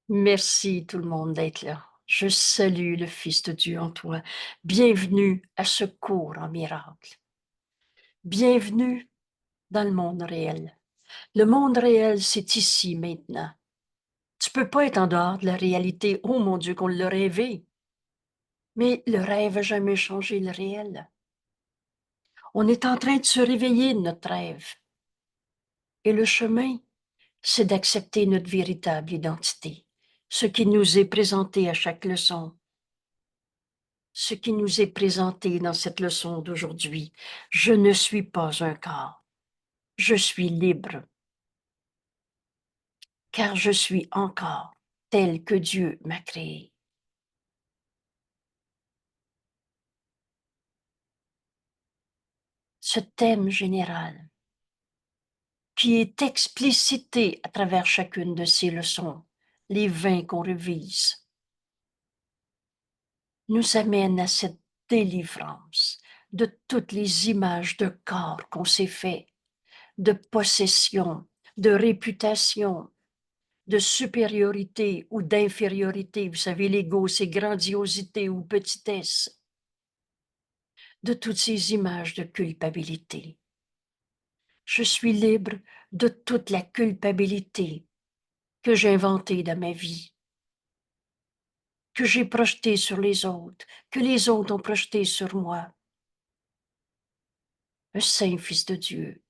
Merci tout le monde d'être là. Je salue le Fils de Dieu en toi. Bienvenue à ce cours en miracle. Bienvenue dans le monde réel. Le monde réel, c'est ici maintenant. Tu peux pas être en dehors de la réalité. Oh mon Dieu, qu'on l'a rêvé. Mais le rêve n'a jamais changé le réel. On est en train de se réveiller de notre rêve. Et le chemin, c'est d'accepter notre véritable identité, ce qui nous est présenté à chaque leçon. Ce qui nous est présenté dans cette leçon d'aujourd'hui. Je ne suis pas un corps. Je suis libre, car je suis encore tel que Dieu m'a créé. Ce thème général, qui est explicité à travers chacune de ces leçons, les 20 qu'on révise, nous amène à cette délivrance de toutes les images de corps qu'on s'est fait, de possession, de réputation, de supériorité ou d'infériorité. Vous savez, l'ego, c'est grandiosité ou petitesse. De toutes ces images de culpabilité. Je suis libre de toute la culpabilité que j'ai inventée dans ma vie, que j'ai projetée sur les autres, que les autres ont projetée sur moi. Un saint fils de Dieu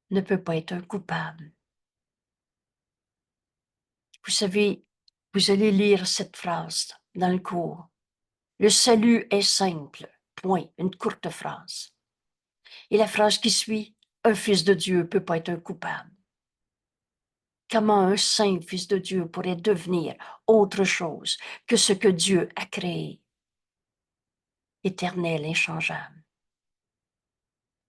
ne peut pas être un coupable. Vous savez, vous allez lire cette phrase dans le cours. Le salut est simple, point, une courte phrase. Et la phrase qui suit, un fils de Dieu ne peut pas être un coupable. Comment un saint fils de Dieu pourrait devenir autre chose que ce que Dieu a créé, éternel, inchangeable?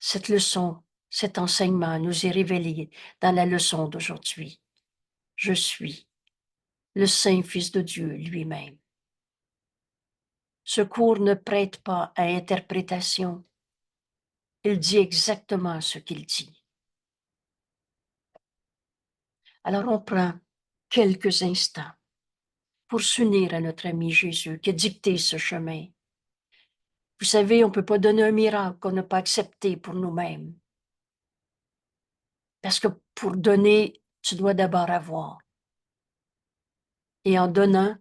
Cette leçon, cet enseignement nous est révélé dans la leçon d'aujourd'hui. Je suis le saint fils de Dieu lui-même. Ce cours ne prête pas à interprétation. Il dit exactement ce qu'il dit. Alors on prend quelques instants pour s'unir à notre ami Jésus qui a dicté ce chemin. Vous savez, on ne peut pas donner un miracle qu'on n'a pas accepté pour nous-mêmes. Parce que pour donner, tu dois d'abord avoir. Et en donnant,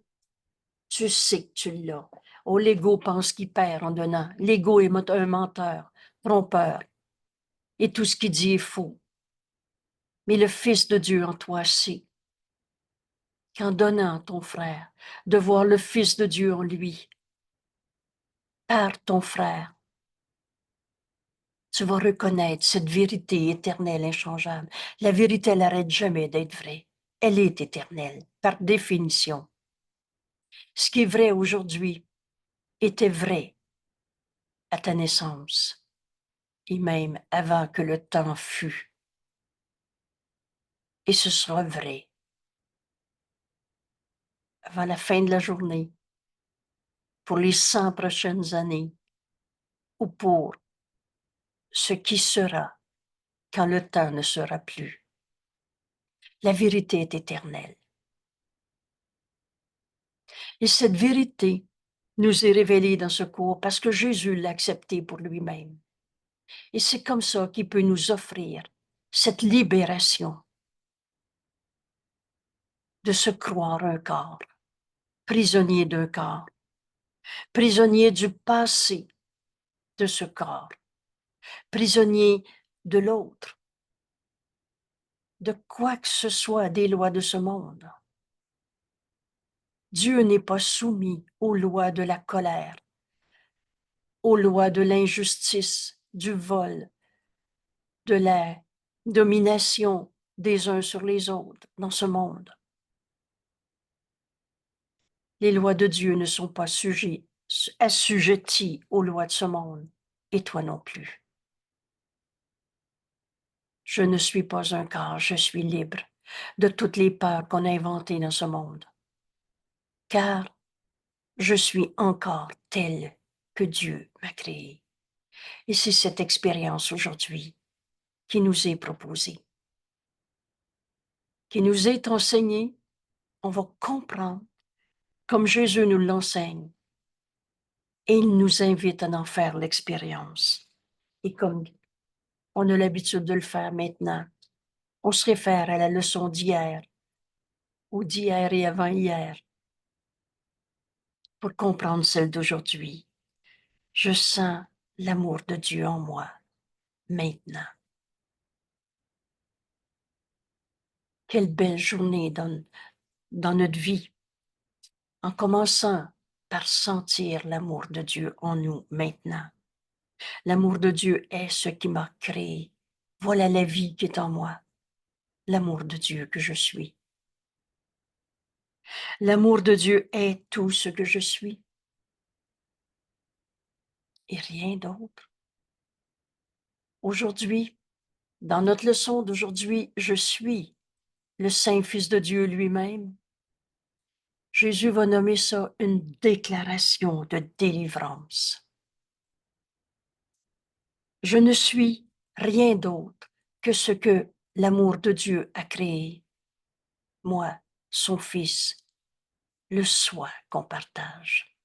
tu sais que tu l'as. Oh, l'ego pense qu'il perd en donnant. L'ego est un menteur, trompeur. Et tout ce qu'il dit est faux. Mais le Fils de Dieu en toi sait qu'en donnant à ton frère, de voir le Fils de Dieu en lui, par ton frère, tu vas reconnaître cette vérité éternelle, inchangeable. La vérité, elle n'arrête jamais d'être vraie. Elle est éternelle, par définition. Ce qui est vrai aujourd'hui était vrai à ta naissance, et même avant que le temps fût. Et ce sera vrai avant la fin de la journée, pour les 100 prochaines années, ou pour ce qui sera quand le temps ne sera plus. La vérité est éternelle. Et cette vérité nous est révélée dans ce cours parce que Jésus l'a acceptée pour lui-même. Et c'est comme ça qu'il peut nous offrir cette libération de se croire un corps, prisonnier d'un corps, prisonnier du passé de ce corps, prisonnier de l'autre, de quoi que ce soit des lois de ce monde. Dieu n'est pas soumis aux lois de la colère, aux lois de l'injustice, du vol, de la domination des uns sur les autres dans ce monde. Les lois de Dieu ne sont pas assujetties aux lois de ce monde, et toi non plus. Je ne suis pas un corps, je suis libre de toutes les peurs qu'on a inventées dans ce monde, car je suis encore tel que Dieu m'a créé. Et c'est cette expérience aujourd'hui qui nous est proposée, qui nous est enseignée on va comprendre comme Jésus nous l'enseigne et il nous invite à en faire l'expérience. Et comme on a l'habitude de le faire maintenant, on se réfère à la leçon d'hier ou d'hier et avant-hier pour comprendre celle d'aujourd'hui. Je sens l'amour de Dieu en moi maintenant. Quelle belle journée dans notre vie, en commençant par sentir l'amour de Dieu en nous maintenant. L'amour de Dieu est ce qui m'a créé. Voilà la vie qui est en moi, l'amour de Dieu que je suis. L'amour de Dieu est tout ce que je suis et rien d'autre. Aujourd'hui, dans notre leçon d'aujourd'hui, je suis le Saint-Fils de Dieu lui-même. Jésus va nommer ça une déclaration de délivrance. Je ne suis rien d'autre que ce que l'amour de Dieu a créé. Moi, son Fils, le soi qu'on partage.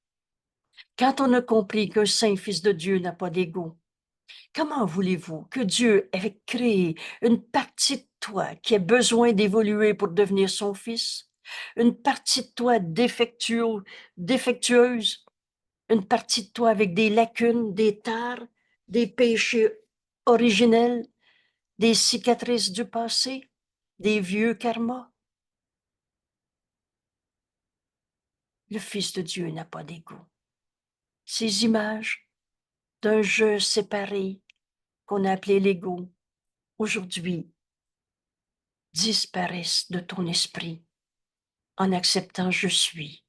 Quand on a compris qu'un saint Fils de Dieu n'a pas d'ego, comment voulez-vous que Dieu ait créé une partie de toi qui a besoin d'évoluer pour devenir son Fils? Une partie de toi défectueuse? Une partie de toi avec des lacunes, des tares, des péchés originels, des cicatrices du passé, des vieux karmas? Le Fils de Dieu n'a pas d'ego. Ces images d'un je séparé qu'on a appelé l'ego, aujourd'hui, disparaissent de ton esprit en acceptant je suis,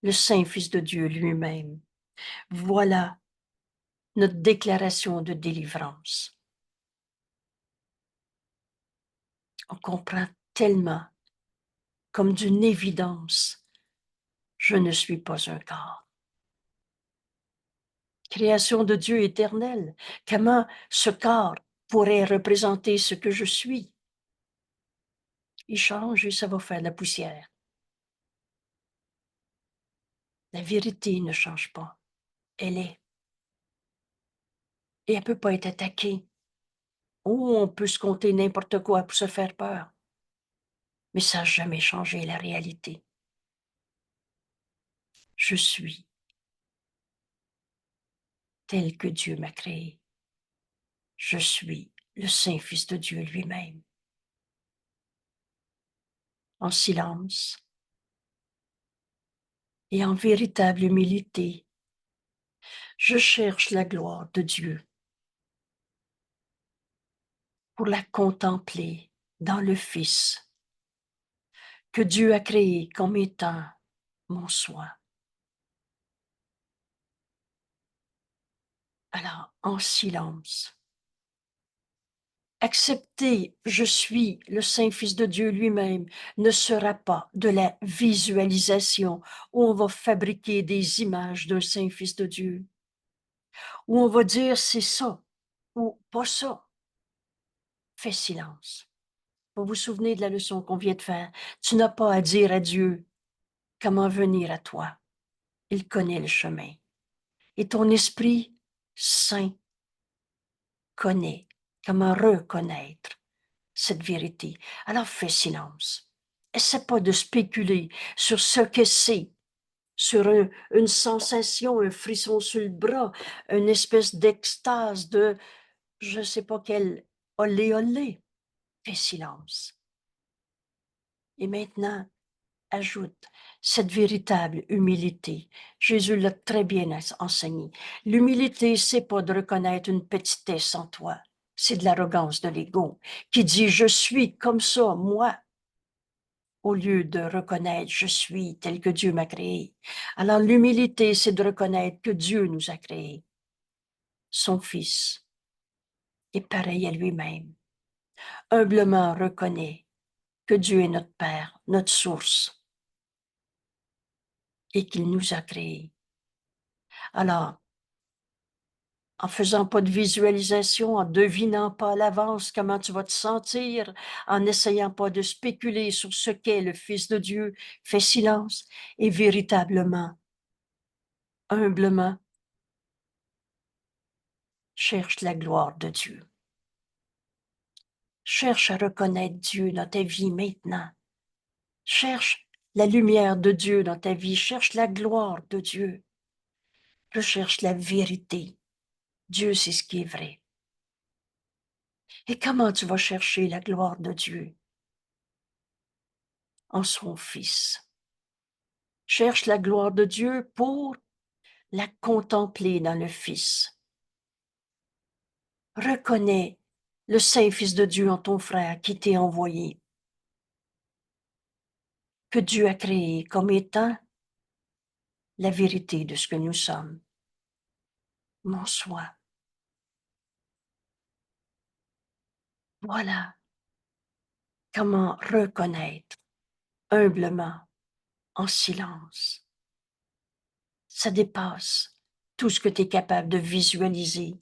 le Saint-Fils de Dieu lui-même. Voilà notre déclaration de délivrance. On comprend tellement, comme d'une évidence, je ne suis pas un corps. Création de Dieu éternel, comment ce corps pourrait représenter ce que je suis? Il change et ça va faire la poussière. La vérité ne change pas. Elle est. Et elle ne peut pas être attaquée. Oh, on peut se compter n'importe quoi pour se faire peur. Mais ça n'a jamais changé la réalité. Je suis tel que Dieu m'a créé. Je suis le Saint-Fils de Dieu lui-même. En silence et en véritable humilité, je cherche la gloire de Dieu pour la contempler dans le Fils que Dieu a créé comme étant mon soi. Alors, en silence, accepter je suis le Saint-Fils de Dieu lui-même ne sera pas de la visualisation où on va fabriquer des images d'un Saint-Fils de Dieu, où on va dire c'est ça ou pas ça. Fais silence. Vous vous souvenez de la leçon qu'on vient de faire. Tu n'as pas à dire à Dieu comment venir à toi. Il connaît le chemin. Et ton Esprit Saint connaît comment reconnaître cette vérité. Alors fais silence. Essaie pas de spéculer sur ce que c'est, sur une sensation, un frisson sur le bras, une espèce d'extase de je ne sais pas quel olé olé. Fais silence. Et maintenant, ajoute cette véritable humilité. Jésus l'a très bien enseigné. L'humilité, c'est pas de reconnaître une petitesse en toi. C'est de l'arrogance de l'ego qui dit je suis comme ça, moi, au lieu de reconnaître je suis tel que Dieu m'a créé. Alors l'humilité, c'est de reconnaître que Dieu nous a créés. Son Fils est pareil à lui-même. Humblement reconnaît que Dieu est notre Père, notre source, et qu'il nous a créés. Alors, en faisant pas de visualisation, en devinant pas à l'avance comment tu vas te sentir, en n'essayant pas de spéculer sur ce qu'est le Fils de Dieu. Fais silence et véritablement, humblement, cherche la gloire de Dieu. Cherche à reconnaître Dieu dans ta vie maintenant. Cherche la lumière de Dieu dans ta vie. Cherche la gloire de Dieu. Recherche la vérité. Dieu, c'est ce qui est vrai. Et comment tu vas chercher la gloire de Dieu? En son Fils. Cherche la gloire de Dieu pour la contempler dans le Fils. Reconnais le Saint-Fils de Dieu en ton frère qui t'est envoyé, que Dieu a créé comme étant la vérité de ce que nous sommes. Mon soi. Voilà comment reconnaître humblement, en silence. Ça dépasse tout ce que tu es capable de visualiser.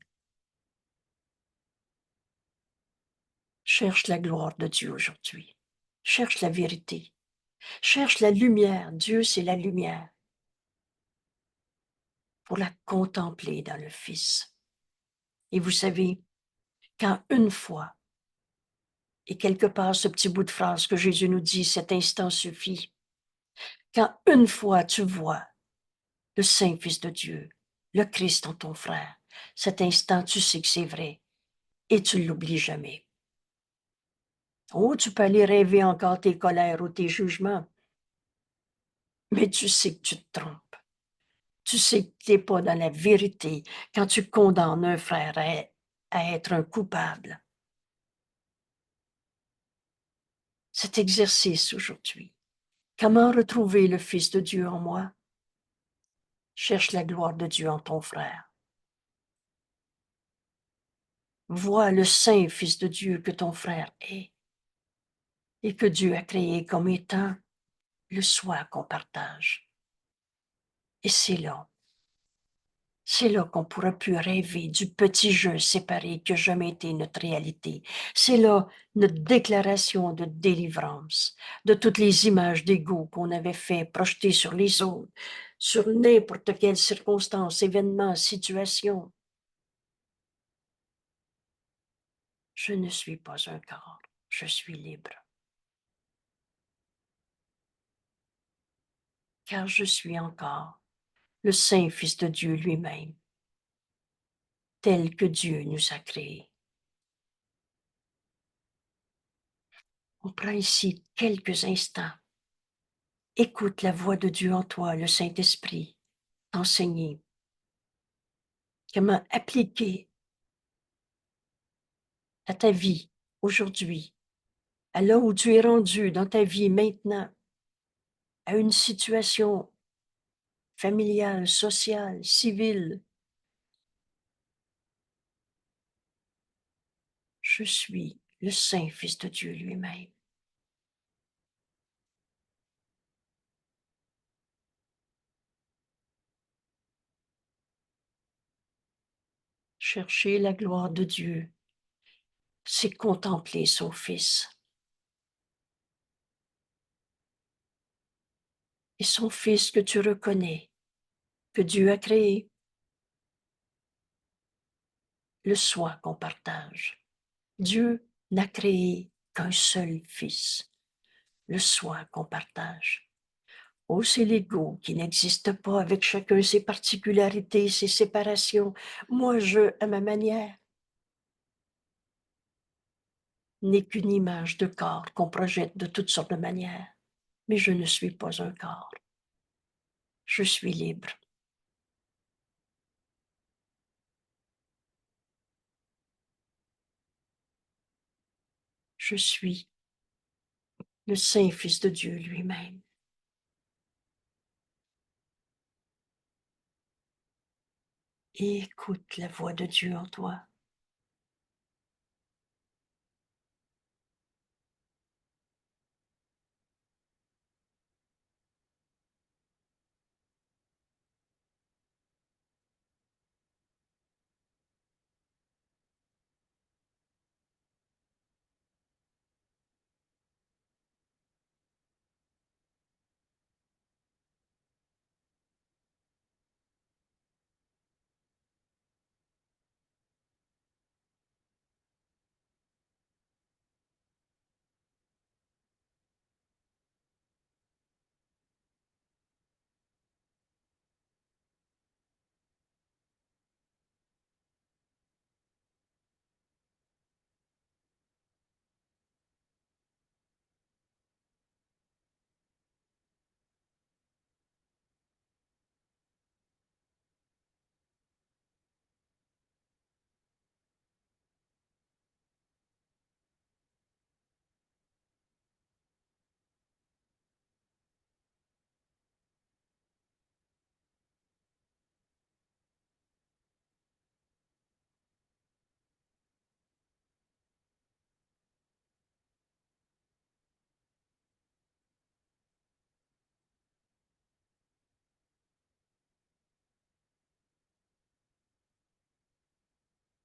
Cherche la gloire de Dieu aujourd'hui. Cherche la vérité. Cherche la lumière. Dieu, c'est la lumière. Pour la contempler dans le Fils. Et vous savez, quand une fois, et quelque part ce petit bout de phrase que Jésus nous dit, cet instant suffit, quand une fois tu vois le Saint-Fils de Dieu, le Christ en ton frère, cet instant tu sais que c'est vrai et tu ne l'oublies jamais. Oh, tu peux aller rêver encore tes colères ou tes jugements, mais tu sais que tu te trompes. Tu sais que tu n'es pas dans la vérité quand tu condamnes un frère à être un coupable. Cet exercice aujourd'hui. Comment retrouver le Fils de Dieu en moi? Cherche la gloire de Dieu en ton frère. Vois le saint Fils de Dieu que ton frère est et que Dieu a créé comme étant le soi qu'on partage. Et c'est là qu'on pourra plus rêver du petit jeu séparé qui n'a jamais été notre réalité. C'est là notre déclaration de délivrance de toutes les images d'ego qu'on avait fait projeter sur les autres, sur n'importe quelle circonstance, événement, situation. Je ne suis pas un corps, je suis libre. Car je suis encore le Saint Fils de Dieu lui-même, tel que Dieu nous a créés. On prend ici quelques instants. Écoute la voix de Dieu en toi, le Saint-Esprit, t'enseigner comment appliquer à ta vie aujourd'hui, à là où tu es rendu dans ta vie maintenant, à une situation familiale, sociale, civile. Je suis le Saint Fils de Dieu lui-même. Chercher la gloire de Dieu, c'est contempler son Fils. Et son Fils que tu reconnais, que Dieu a créé, le soi qu'on partage. Dieu n'a créé qu'un seul Fils, le soi qu'on partage. Oh, c'est l'ego qui n'existe pas avec chacun ses particularités, ses séparations. Moi, je, à ma manière, n'est qu'une image de corps qu'on projette de toutes sortes de manières. Mais je ne suis pas un corps. Je suis libre. Je suis le Saint Fils de Dieu lui-même. Et écoute la voix de Dieu en toi.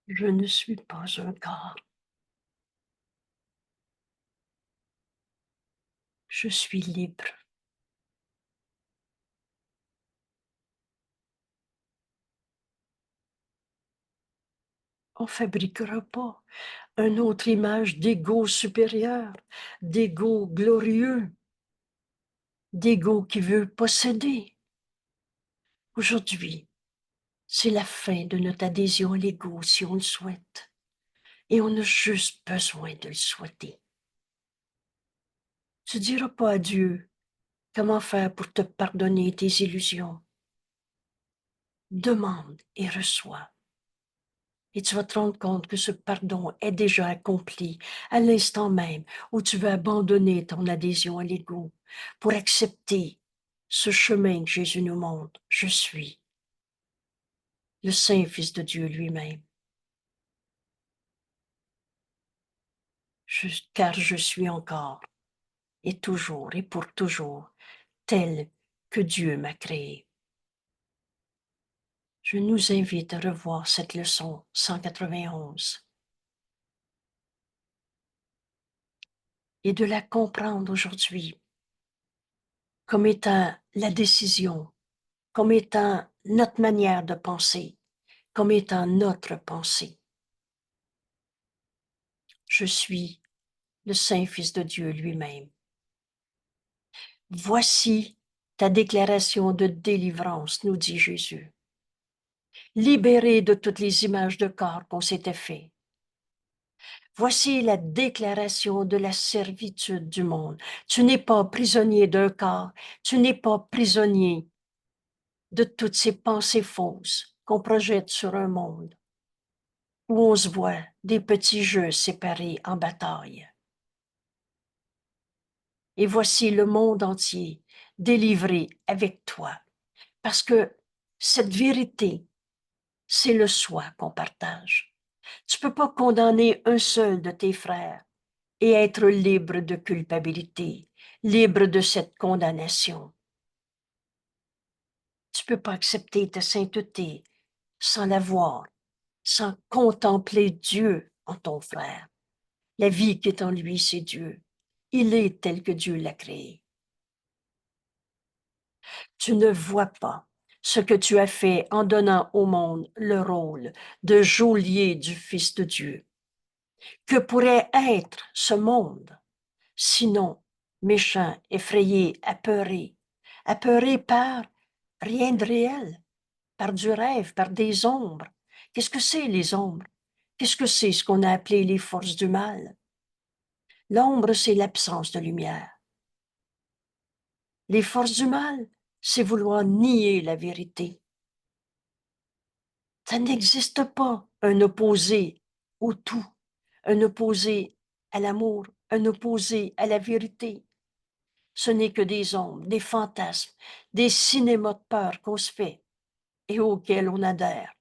Je ne suis pas un corps. Je suis libre. On ne fabriquera pas une autre image d'ego supérieur, d'ego glorieux, d'ego qui veut posséder. Aujourd'hui, c'est la fin de notre adhésion à l'ego si on le souhaite. Et on a juste besoin de le souhaiter. Tu ne diras pas à Dieu comment faire pour te pardonner tes illusions. Demande et reçois. Et tu vas te rendre compte que ce pardon est déjà accompli à l'instant même où tu veux abandonner ton adhésion à l'ego pour accepter ce chemin que Jésus nous montre. Je suis le Saint Fils de Dieu lui-même. Car je suis encore et toujours et pour toujours tel que Dieu m'a créé. Je nous invite à revoir cette leçon 191 et de la comprendre aujourd'hui comme étant la décision, comme étant notre manière de penser, comme étant notre pensée. Je suis le Saint Fils de Dieu lui-même. Voici ta déclaration de délivrance, nous dit Jésus. Libéré de toutes les images de corps qu'on s'était fait. Voici la déclaration de la servitude du monde. Tu n'es pas prisonnier d'un corps, tu n'es pas prisonnier de toutes ces pensées fausses qu'on projette sur un monde où on se voit des petits jeux séparés en bataille. Et voici le monde entier délivré avec toi, parce que cette vérité, c'est le soi qu'on partage. Tu peux pas condamner un seul de tes frères et être libre de culpabilité, libre de cette condamnation. Tu peux pas accepter ta sainteté sans la voir, sans contempler Dieu en ton frère. La vie qui est en lui, c'est Dieu. Il est tel que Dieu l'a créé. Tu ne vois pas ce que tu as fait en donnant au monde le rôle de geôlier du Fils de Dieu. Que pourrait être ce monde, sinon méchant, effrayé, apeuré par rien de réel, par du rêve, par des ombres. Qu'est-ce que c'est les ombres? Qu'est-ce que c'est ce qu'on a appelé les forces du mal? L'ombre, c'est l'absence de lumière. Les forces du mal, c'est vouloir nier la vérité. Ça n'existe pas un opposé au tout, un opposé à l'amour, un opposé à la vérité. Ce n'est que des ombres, des fantasmes, des cinémas de peur qu'on se fait et auxquels on adhère.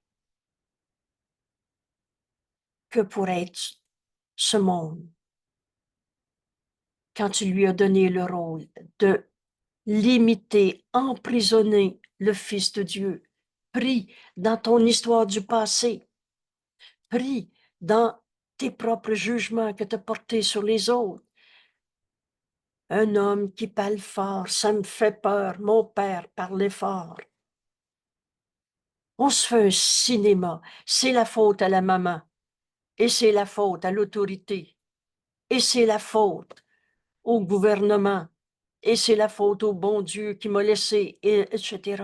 Que pourrait être ce monde quand tu lui as donné le rôle de limiter, emprisonner le Fils de Dieu, pris dans ton histoire du passé, pris dans tes propres jugements que tu as portés sur les autres. Un homme qui parle fort, ça me fait peur, mon père parlait fort. On se fait un cinéma, c'est la faute à la maman, et c'est la faute à l'autorité, et c'est la faute au gouvernement, et c'est la faute au bon Dieu qui m'a laissé, etc.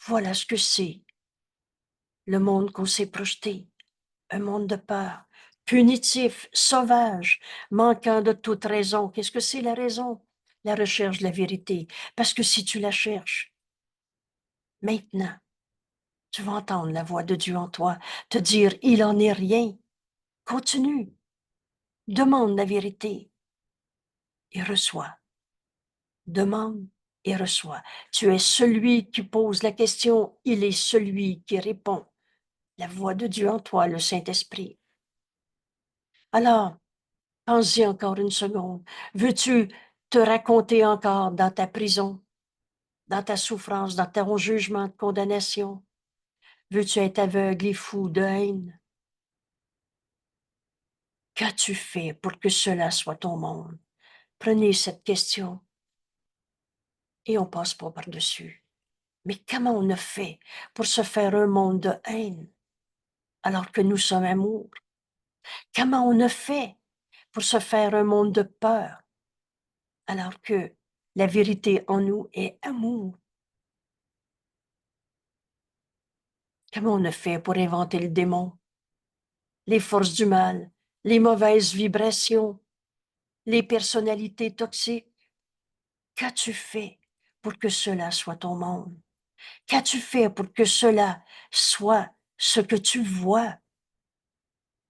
Voilà ce que c'est le monde qu'on s'est projeté, un monde de peur, punitif, sauvage, manquant de toute raison. Qu'est-ce que c'est la raison? La recherche de la vérité. Parce que si tu la cherches, maintenant, tu vas entendre la voix de Dieu en toi, te dire, il en est rien. Continue, demande la vérité et reçois. Demande et reçois. Tu es celui qui pose la question, il est celui qui répond. La voix de Dieu en toi, le Saint-Esprit. Alors, pense-y encore une seconde. Veux-tu te raconter encore dans ta prison, dans ta souffrance, dans ton jugement de condamnation? Veux-tu être aveugle et fou de haine? Qu'as-tu fait pour que cela soit ton monde? Prenez cette question et on passe pas par-dessus. Mais comment on a fait pour se faire un monde de haine alors que nous sommes amour? Comment on a fait pour se faire un monde de peur alors que la vérité en nous est amour? Comment on a fait pour inventer le démon, les forces du mal, les mauvaises vibrations, les personnalités toxiques? Qu'as-tu fait pour que cela soit ton monde? Qu'as-tu fait pour que cela soit ce que tu vois?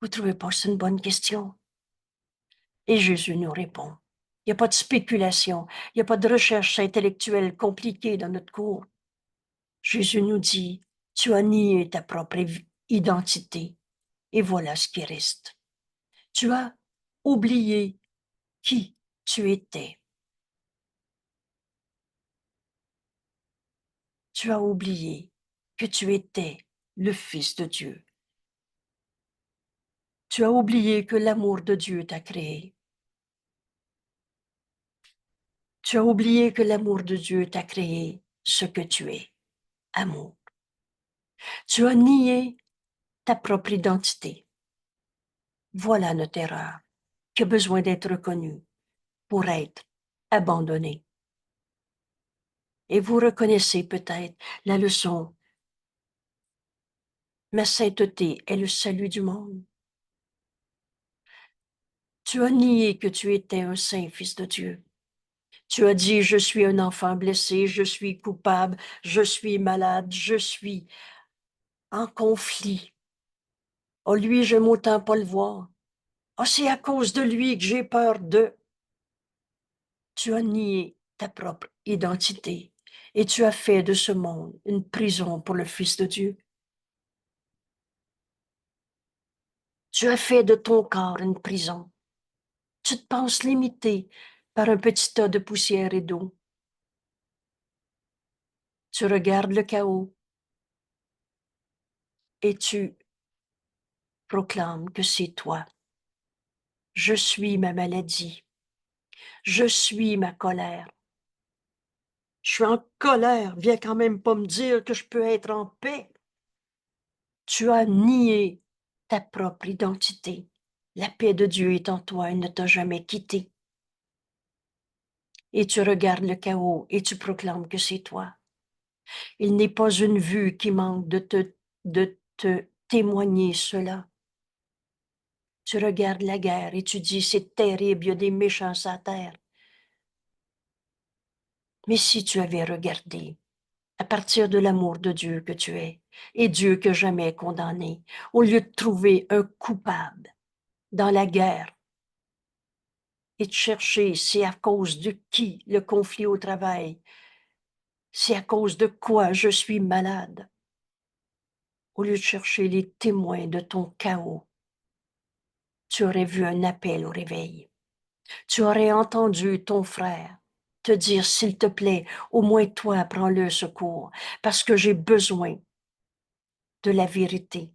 Vous ne trouvez pas que c'est une bonne question? Et Jésus nous répond. Il n'y a pas de spéculation, il n'y a pas de recherche intellectuelle compliquée dans notre cours. Jésus nous dit, tu as nié ta propre identité et voilà ce qui reste. Tu as oublié qui tu étais. Tu as oublié que tu étais le Fils de Dieu. Tu as oublié que l'amour de Dieu t'a créé. Tu as oublié que l'amour de Dieu t'a créé ce que tu es, amour. Tu as nié ta propre identité. Voilà notre erreur qui a besoin d'être reconnue pour être abandonnée. Et vous reconnaissez peut-être la leçon. Ma sainteté est le salut du monde. Tu as nié que tu étais un saint fils de Dieu. Tu as dit, je suis un enfant blessé, je suis coupable, je suis malade, je suis en conflit. Oh, lui, j'aime autant pas le voir. Oh, c'est à cause de lui que j'ai peur de. Tu as nié ta propre identité et tu as fait de ce monde une prison pour le Fils de Dieu. Tu as fait de ton corps une prison. Tu te penses limité par un petit tas de poussière et d'eau. Tu regardes le chaos et tu proclames que c'est toi. Je suis ma maladie. Je suis ma colère. Je suis en colère. Viens quand même pas me dire que je peux être en paix. Tu as nié ta propre identité. La paix de Dieu est en toi et ne t'a jamais quitté. Et tu regardes le chaos et tu proclames que c'est toi. Il n'est pas une vue qui manque de te témoigner cela. Tu regardes la guerre et tu dis, c'est terrible, il y a des méchants sur la terre. Mais si tu avais regardé à partir de l'amour de Dieu que tu es, et Dieu que jamais condamné, au lieu de trouver un coupable dans la guerre et de chercher c'est à cause de qui le conflit au travail, c'est à cause de quoi je suis malade, au lieu de chercher les témoins de ton chaos, tu aurais vu un appel au réveil. Tu aurais entendu ton frère te dire, s'il te plaît, au moins toi, prends le secours, parce que j'ai besoin de la vérité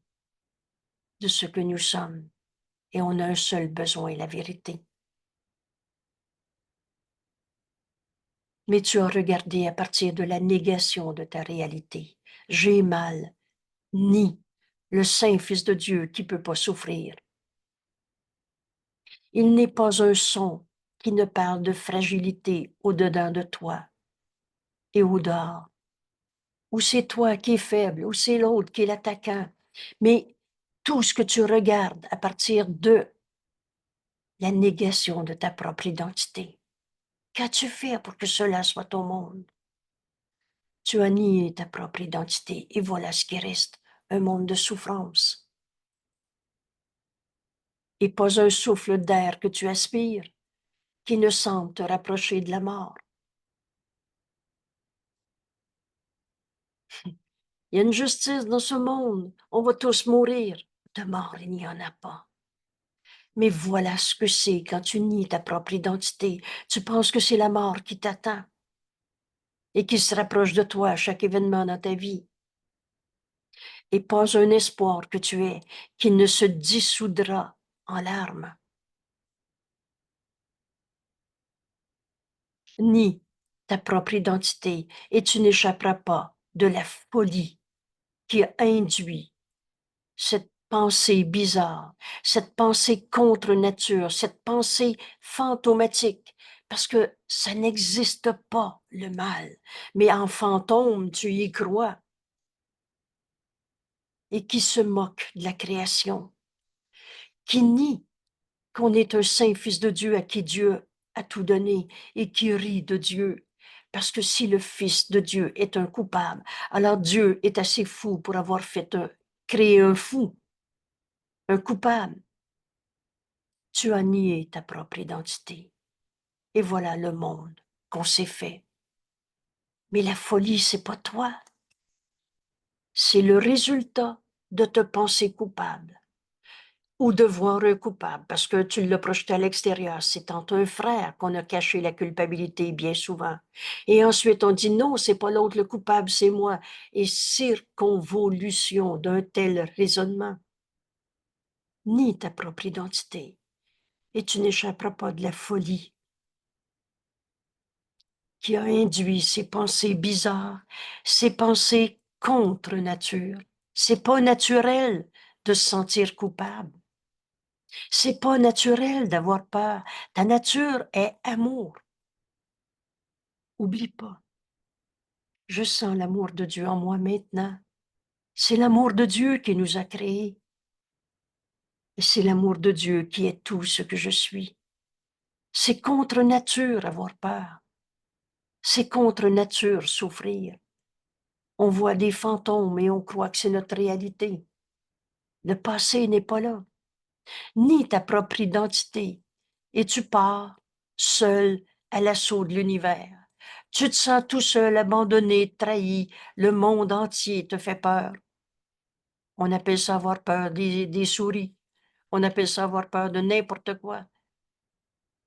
de ce que nous sommes. Et on a un seul besoin, la vérité. Mais tu as regardé à partir de la négation de ta réalité. J'ai mal, ni le Saint Fils de Dieu qui peut pas souffrir. Il n'est pas un son qui ne parle de fragilité au-dedans de toi et au dehors. Ou c'est toi qui es faible, ou c'est l'autre qui est l'attaquant. Mais tout ce que tu regardes à partir de la négation de ta propre identité. Qu'as-tu fait pour que cela soit ton monde? Tu as nié ta propre identité et voilà ce qui reste, un monde de souffrance. Et pas un souffle d'air que tu aspires qui ne semble te rapprocher de la mort. Il y a une justice dans ce monde, on va tous mourir. De mort, il n'y en a pas. Mais voilà ce que c'est quand tu nies ta propre identité. Tu penses que c'est la mort qui t'attend et qui se rapproche de toi à chaque événement dans ta vie. et pas un espoir que tu aies qui ne se dissoudra en larmes, ni ta propre identité, et tu n'échapperas pas de la folie qui a induit cette pensée bizarre, cette pensée contre nature, cette pensée fantomatique, parce que ça n'existe pas, le mal, mais en fantôme, tu y crois, et qui se moque de la création, qui nie qu'on est un saint fils de Dieu à qui Dieu a tout donné et qui rit de Dieu. Parce que si le fils de Dieu est un coupable, alors Dieu est assez fou pour avoir créé un fou, un coupable. Tu as nié ta propre identité. Et voilà le monde qu'on s'est fait. Mais la folie, c'est pas toi. C'est le résultat de te penser coupable ou de voir un coupable parce que tu l'as projeté à l'extérieur. C'est en un frère qu'on a caché la culpabilité bien souvent. Et ensuite, on dit non, c'est pas l'autre le coupable, c'est moi. Et circonvolution d'un tel raisonnement, nie ta propre identité. Et tu n'échapperas pas de la folie qui a induit ces pensées bizarres, ces pensées contre nature. C'est pas naturel de se sentir coupable. C'est pas naturel d'avoir peur. Ta nature est amour. Oublie pas. Je sens l'amour de Dieu en moi maintenant. C'est l'amour de Dieu qui nous a créés. Et c'est l'amour de Dieu qui est tout ce que je suis. C'est contre nature avoir peur. C'est contre nature souffrir. On voit des fantômes et on croit que c'est notre réalité. Le passé n'est pas là, ni ta propre identité. Et tu pars seul à l'assaut de l'univers. Tu te sens tout seul, abandonné, trahi. Le monde entier te fait peur. On appelle ça avoir peur des souris. On appelle ça avoir peur de n'importe quoi.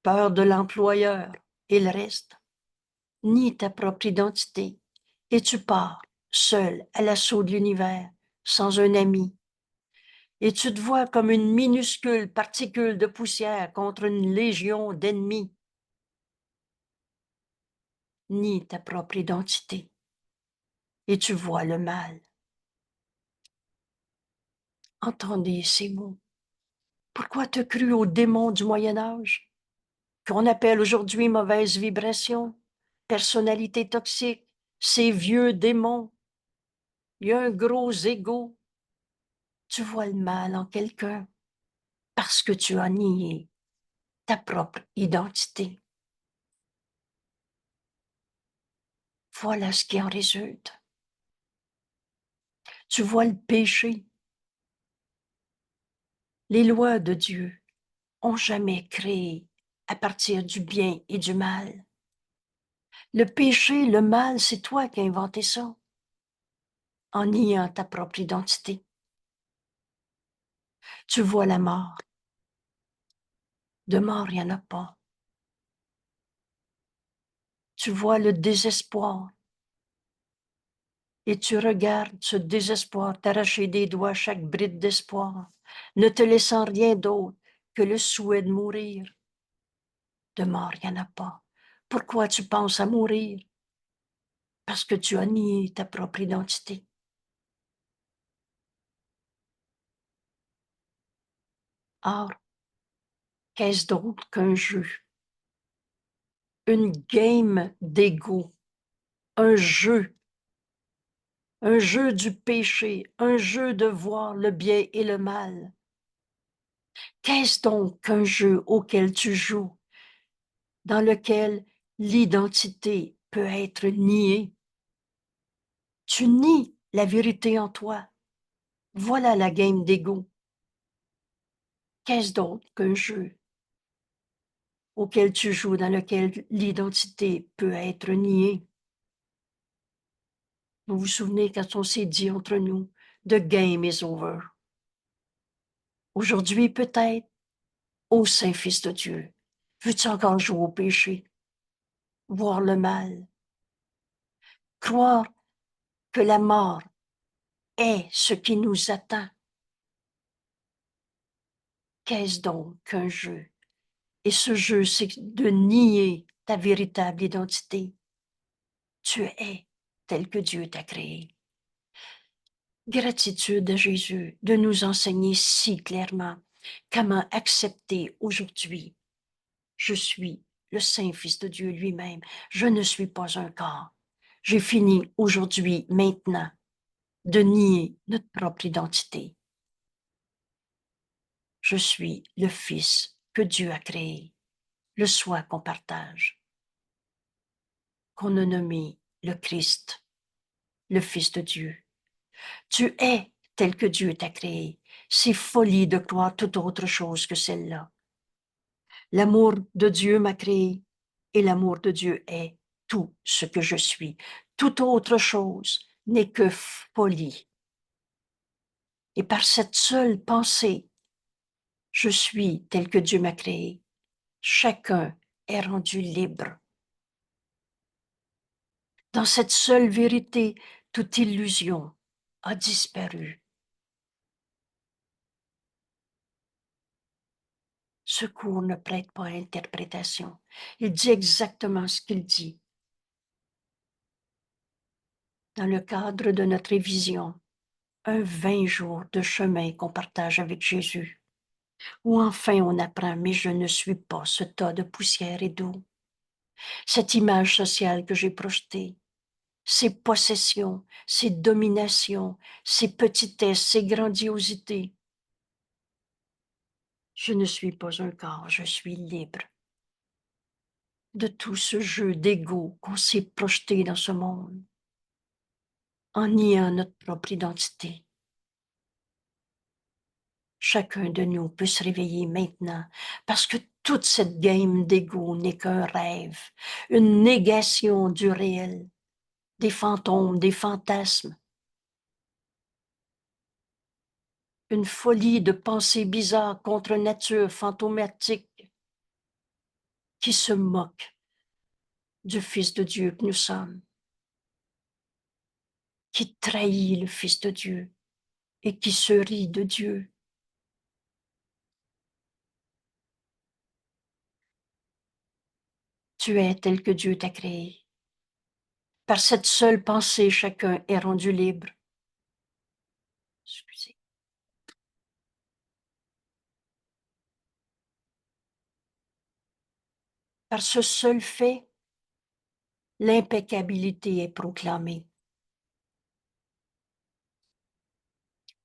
Peur de l'employeur et le reste. Ni ta propre identité. Et tu pars seul à l'assaut de l'univers, sans un ami, et tu te vois comme une minuscule particule de poussière contre une légion d'ennemis. Nie ta propre identité et tu vois le mal. Entendez ces mots. Pourquoi te cru aux démons du Moyen Âge, qu'on appelle aujourd'hui mauvaise vibration, personnalité toxique, ces vieux démons? Il y a un gros égo. Tu vois le mal en quelqu'un parce que tu as nié ta propre identité. Voilà ce qui en résulte. Tu vois le péché. Les lois de Dieu ont jamais créé à partir du bien et du mal. Le péché, le mal, c'est toi qui as inventé ça, en niant ta propre identité. Tu vois la mort. De mort, il n'y en a pas. Tu vois le désespoir. Et tu regardes ce désespoir t'arracher des doigts chaque bride d'espoir, ne te laissant rien d'autre que le souhait de mourir. De mort, il n'y en a pas. Pourquoi tu penses à mourir? Parce que tu as nié ta propre identité. Or, qu'est-ce d'autre qu'un jeu? Une game d'ego, un jeu du péché, un jeu de voir le bien et le mal. Qu'est-ce donc qu'un jeu auquel tu joues, dans lequel l'identité peut être niée? Tu nies la vérité en toi. Voilà la game d'ego. Qu'est-ce d'autre qu'un jeu auquel tu joues, dans lequel l'identité peut être niée? Vous vous souvenez quand on s'est dit entre nous, the game is over. Aujourd'hui, peut-être, ô Saint-Fils de Dieu, veux-tu encore jouer au péché, voir le mal, croire que la mort est ce qui nous attend. Qu'est-ce donc qu'un jeu? Et ce jeu, c'est de nier ta véritable identité. Tu es tel que Dieu t'a créé. Gratitude à Jésus de nous enseigner si clairement comment accepter aujourd'hui. Je suis le Saint-Fils de Dieu lui-même. Je ne suis pas un corps. J'ai fini aujourd'hui, maintenant, de nier notre propre identité. Je suis le Fils que Dieu a créé, le soi qu'on partage, qu'on a nommé le Christ, le Fils de Dieu. Tu es tel que Dieu t'a créé. C'est folie de croire toute autre chose que celle-là. L'amour de Dieu m'a créé et l'amour de Dieu est tout ce que je suis. Toute autre chose n'est que folie. Et par cette seule pensée, je suis tel que Dieu m'a créé. Chacun est rendu libre. Dans cette seule vérité, toute illusion a disparu. Ce cours ne prête pas à interprétation. Il dit exactement ce qu'il dit. Dans le cadre de notre révision, un 20 jours de chemin qu'on partage avec Jésus, où enfin on apprend, mais je ne suis pas ce tas de poussière et d'eau. Cette image sociale que j'ai projetée, ces possessions, ces dominations, ces petitesses, ces grandiosités. Je ne suis pas un corps, je suis libre de tout ce jeu d'ego qu'on s'est projeté dans ce monde, en niant notre propre identité. Chacun de nous peut se réveiller maintenant, parce que toute cette game d'ego n'est qu'un rêve, une négation du réel, des fantômes, des fantasmes, une folie de pensées bizarres contre nature fantomatique qui se moque du Fils de Dieu que nous sommes, qui trahit le Fils de Dieu et qui se rit de Dieu. Tu es tel que Dieu t'a créé. Par cette seule pensée, chacun est rendu libre. Excusez. Par ce seul fait, l'impeccabilité est proclamée.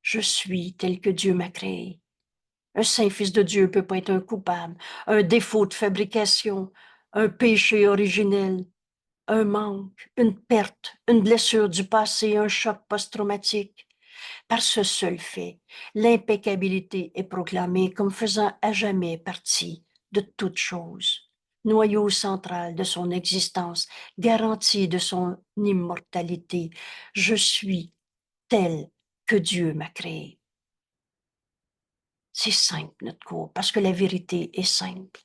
Je suis tel que Dieu m'a créé. Un saint fils de Dieu ne peut pas être un coupable, un défaut de fabrication, un péché originel, un manque, une perte, une blessure du passé, un choc post-traumatique. Par ce seul fait, l'impeccabilité est proclamée comme faisant à jamais partie de toute chose, noyau central de son existence, garantie de son immortalité. Je suis tel que Dieu m'a créé. C'est simple, notre cours, parce que la vérité est simple.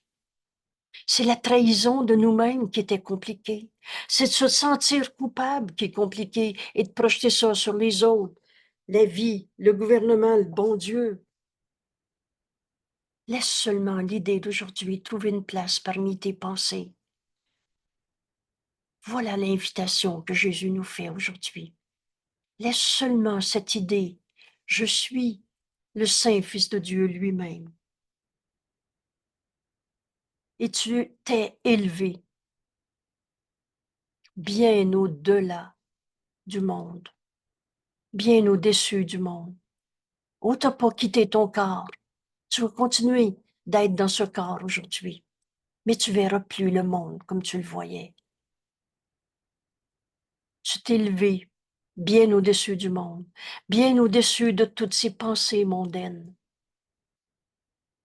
C'est la trahison de nous-mêmes qui était compliquée. C'est de se sentir coupable qui est compliqué et de projeter ça sur les autres. La vie, le gouvernement, le bon Dieu. Laisse seulement l'idée d'aujourd'hui trouver une place parmi tes pensées. Voilà l'invitation que Jésus nous fait aujourd'hui. Laisse seulement cette idée. Je suis le Saint-Fils de Dieu lui-même. Et tu t'es élevé bien au-delà du monde, bien au-dessus du monde. Oh, t'as pas quitté ton corps. Tu vas continuer d'être dans ce corps aujourd'hui, mais tu verras plus le monde comme tu le voyais. Tu t'es élevé bien au-dessus du monde, bien au-dessus de toutes ces pensées mondaines.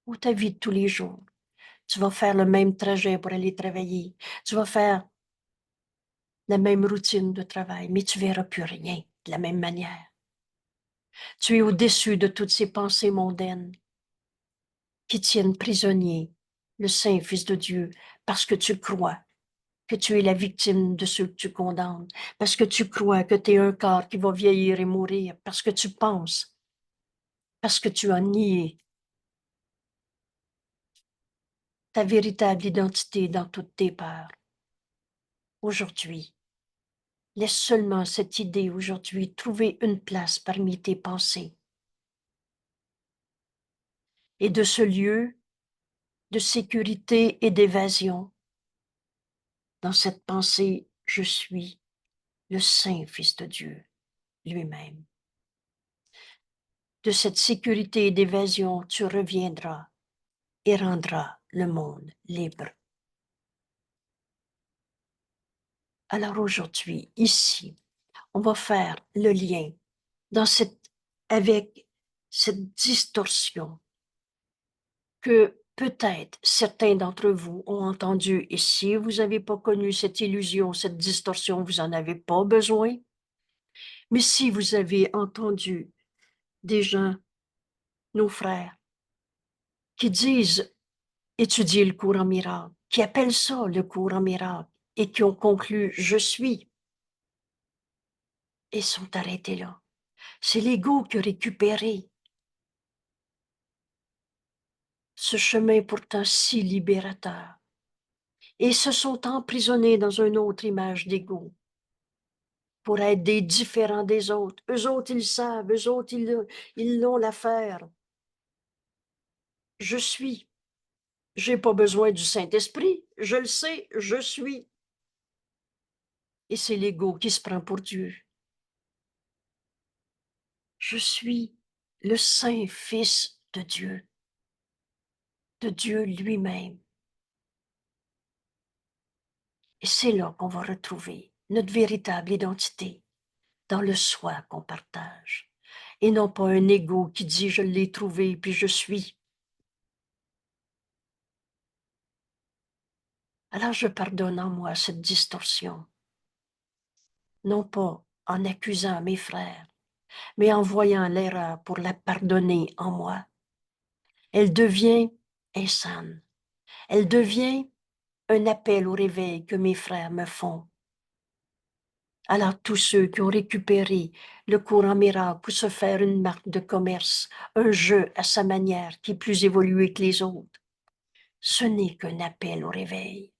Ou ta vie de tous les jours. Tu vas faire le même trajet pour aller travailler. Tu vas faire la même routine de travail, mais tu verras plus rien de la même manière. Tu es au-dessus de toutes ces pensées mondaines qui tiennent prisonnier le Saint-Fils de Dieu parce que tu crois que tu es la victime de ceux que tu condamnes, parce que tu crois que tu es un corps qui va vieillir et mourir, parce que tu penses, parce que tu as nié ta véritable identité dans toutes tes peurs. Aujourd'hui, laisse seulement cette idée aujourd'hui trouver une place parmi tes pensées. Et de ce lieu de sécurité et d'évasion, dans cette pensée, je suis le Saint Fils de Dieu lui-même. De cette sécurité et d'évasion, tu reviendras et rendras le monde libre. Alors aujourd'hui, ici, on va faire le lien avec cette distorsion que peut-être certains d'entre vous ont entendue. Et si vous n'avez pas connu cette illusion, cette distorsion, vous n'en avez pas besoin. Mais si vous avez entendu des gens, nos frères, qui disent étudier le cours en miracle, qui appellent ça le cours en miracle et qui ont conclu je suis et sont arrêtés là. C'est l'ego qui a récupéré ce chemin pourtant si libérateur et se sont emprisonnés dans une autre image d'ego pour être des différents des autres. Eux autres, ils savent, eux autres, ils l'ont l'affaire. Je suis. J'ai pas besoin du Saint-Esprit. Je le sais, je suis. Et c'est l'ego qui se prend pour Dieu. Je suis le Saint Fils de Dieu lui-même. Et c'est là qu'on va retrouver notre véritable identité, dans le soi qu'on partage, et non pas un ego qui dit je l'ai trouvé puis je suis. Alors je pardonne en moi cette distorsion, non pas en accusant mes frères, mais en voyant l'erreur pour la pardonner en moi. Elle devient insane. Elle devient un appel au réveil que mes frères me font. Alors tous ceux qui ont récupéré le cours en miracle pour se faire une marque de commerce, un jeu à sa manière qui est plus évolué que les autres, ce n'est qu'un appel au réveil.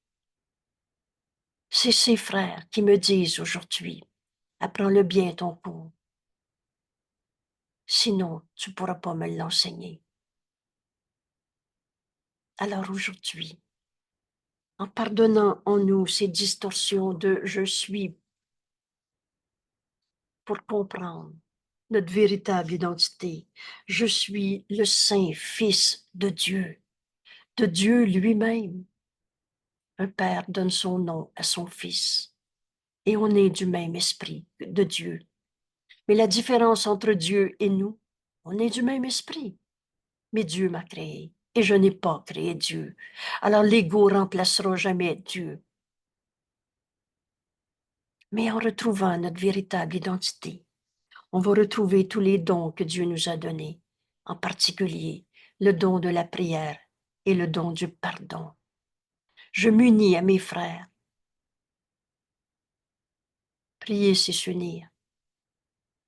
C'est ces frères qui me disent aujourd'hui, apprends-le bien ton cours, sinon tu ne pourras pas me l'enseigner. Alors aujourd'hui, en pardonnant en nous ces distorsions de je suis pour comprendre notre véritable identité, je suis le Saint Fils de Dieu lui-même. Un père donne son nom à son fils et on est du même esprit de Dieu. Mais la différence entre Dieu et nous, on est du même esprit. Mais Dieu m'a créé et je n'ai pas créé Dieu. Alors l'ego remplacera jamais Dieu. Mais en retrouvant notre véritable identité, on va retrouver tous les dons que Dieu nous a donnés, en particulier le don de la prière et le don du pardon. Je m'unis à mes frères. Prier, c'est s'unir.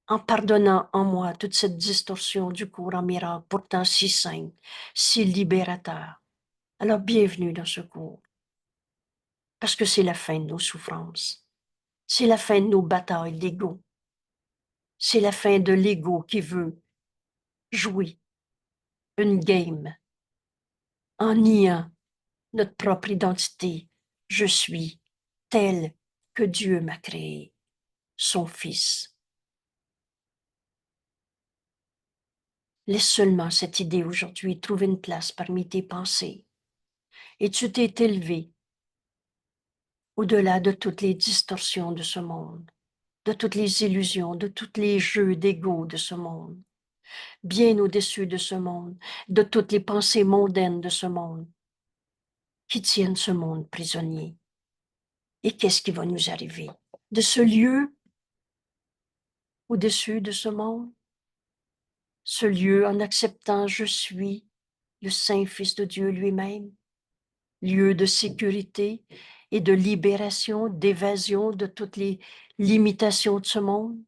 En pardonnant en moi toute cette distorsion du cours en miracle, pourtant si simple, si libérateur. Alors bienvenue dans ce cours, parce que c'est la fin de nos souffrances. C'est la fin de nos batailles d'ego. C'est la fin de l'ego qui veut jouer une game en niant notre propre identité. Je suis tel que Dieu m'a créé, son Fils. Laisse seulement cette idée aujourd'hui trouver une place parmi tes pensées. Et tu t'es élevé au-delà de toutes les distorsions de ce monde, de toutes les illusions, de tous les jeux d'ego de ce monde, bien au-dessus de ce monde, de toutes les pensées mondaines de ce monde qui tiennent ce monde prisonnier. Et qu'est-ce qui va nous arriver? De ce lieu au-dessus de ce monde, ce lieu en acceptant je suis le Saint Fils de Dieu lui-même, lieu de sécurité et de libération, d'évasion de toutes les limitations de ce monde,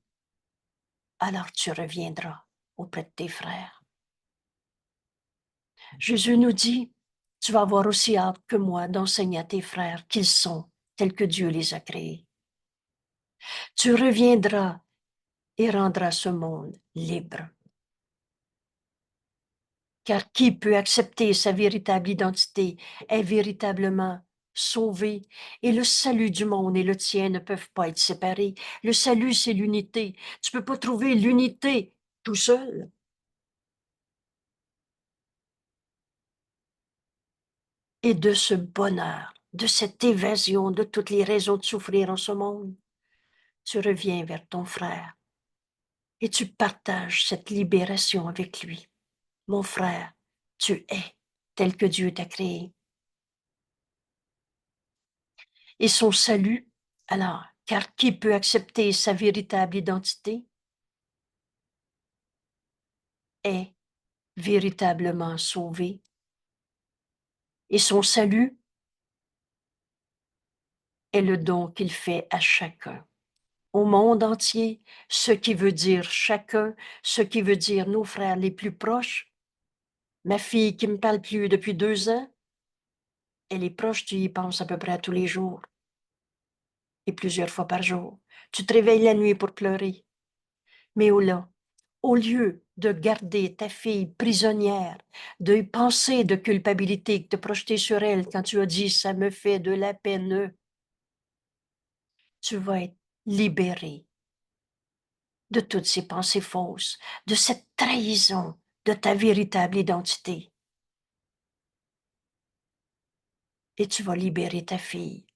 alors tu reviendras auprès de tes frères. Jésus nous dit, tu vas avoir aussi hâte que moi d'enseigner à tes frères qu'ils sont tels que Dieu les a créés. Tu reviendras et rendras ce monde libre. Car qui peut accepter sa véritable identité est véritablement sauvé. Et le salut du monde et le tien ne peuvent pas être séparés. Le salut, c'est l'unité. Tu ne peux pas trouver l'unité tout seul. Et de ce bonheur, de cette évasion de toutes les raisons de souffrir en ce monde, tu reviens vers ton frère et tu partages cette libération avec lui. Mon frère, tu es tel que Dieu t'a créé. Et son salut, alors, car qui peut accepter sa véritable identité est véritablement sauvé. Et son salut est le don qu'il fait à chacun. Au monde entier, ce qui veut dire chacun, ce qui veut dire nos frères les plus proches. Ma fille qui me parle plus depuis 2 ans, elle est proche, tu y penses à peu près à tous les jours et plusieurs fois par jour. Tu te réveilles la nuit pour pleurer. Mais au lieu de garder ta fille prisonnière, de penser de culpabilité, de te projeter sur elle quand tu as dit « ça me fait de la peine », tu vas être libéré de toutes ces pensées fausses, de cette trahison de ta véritable identité. Et tu vas libérer ta fille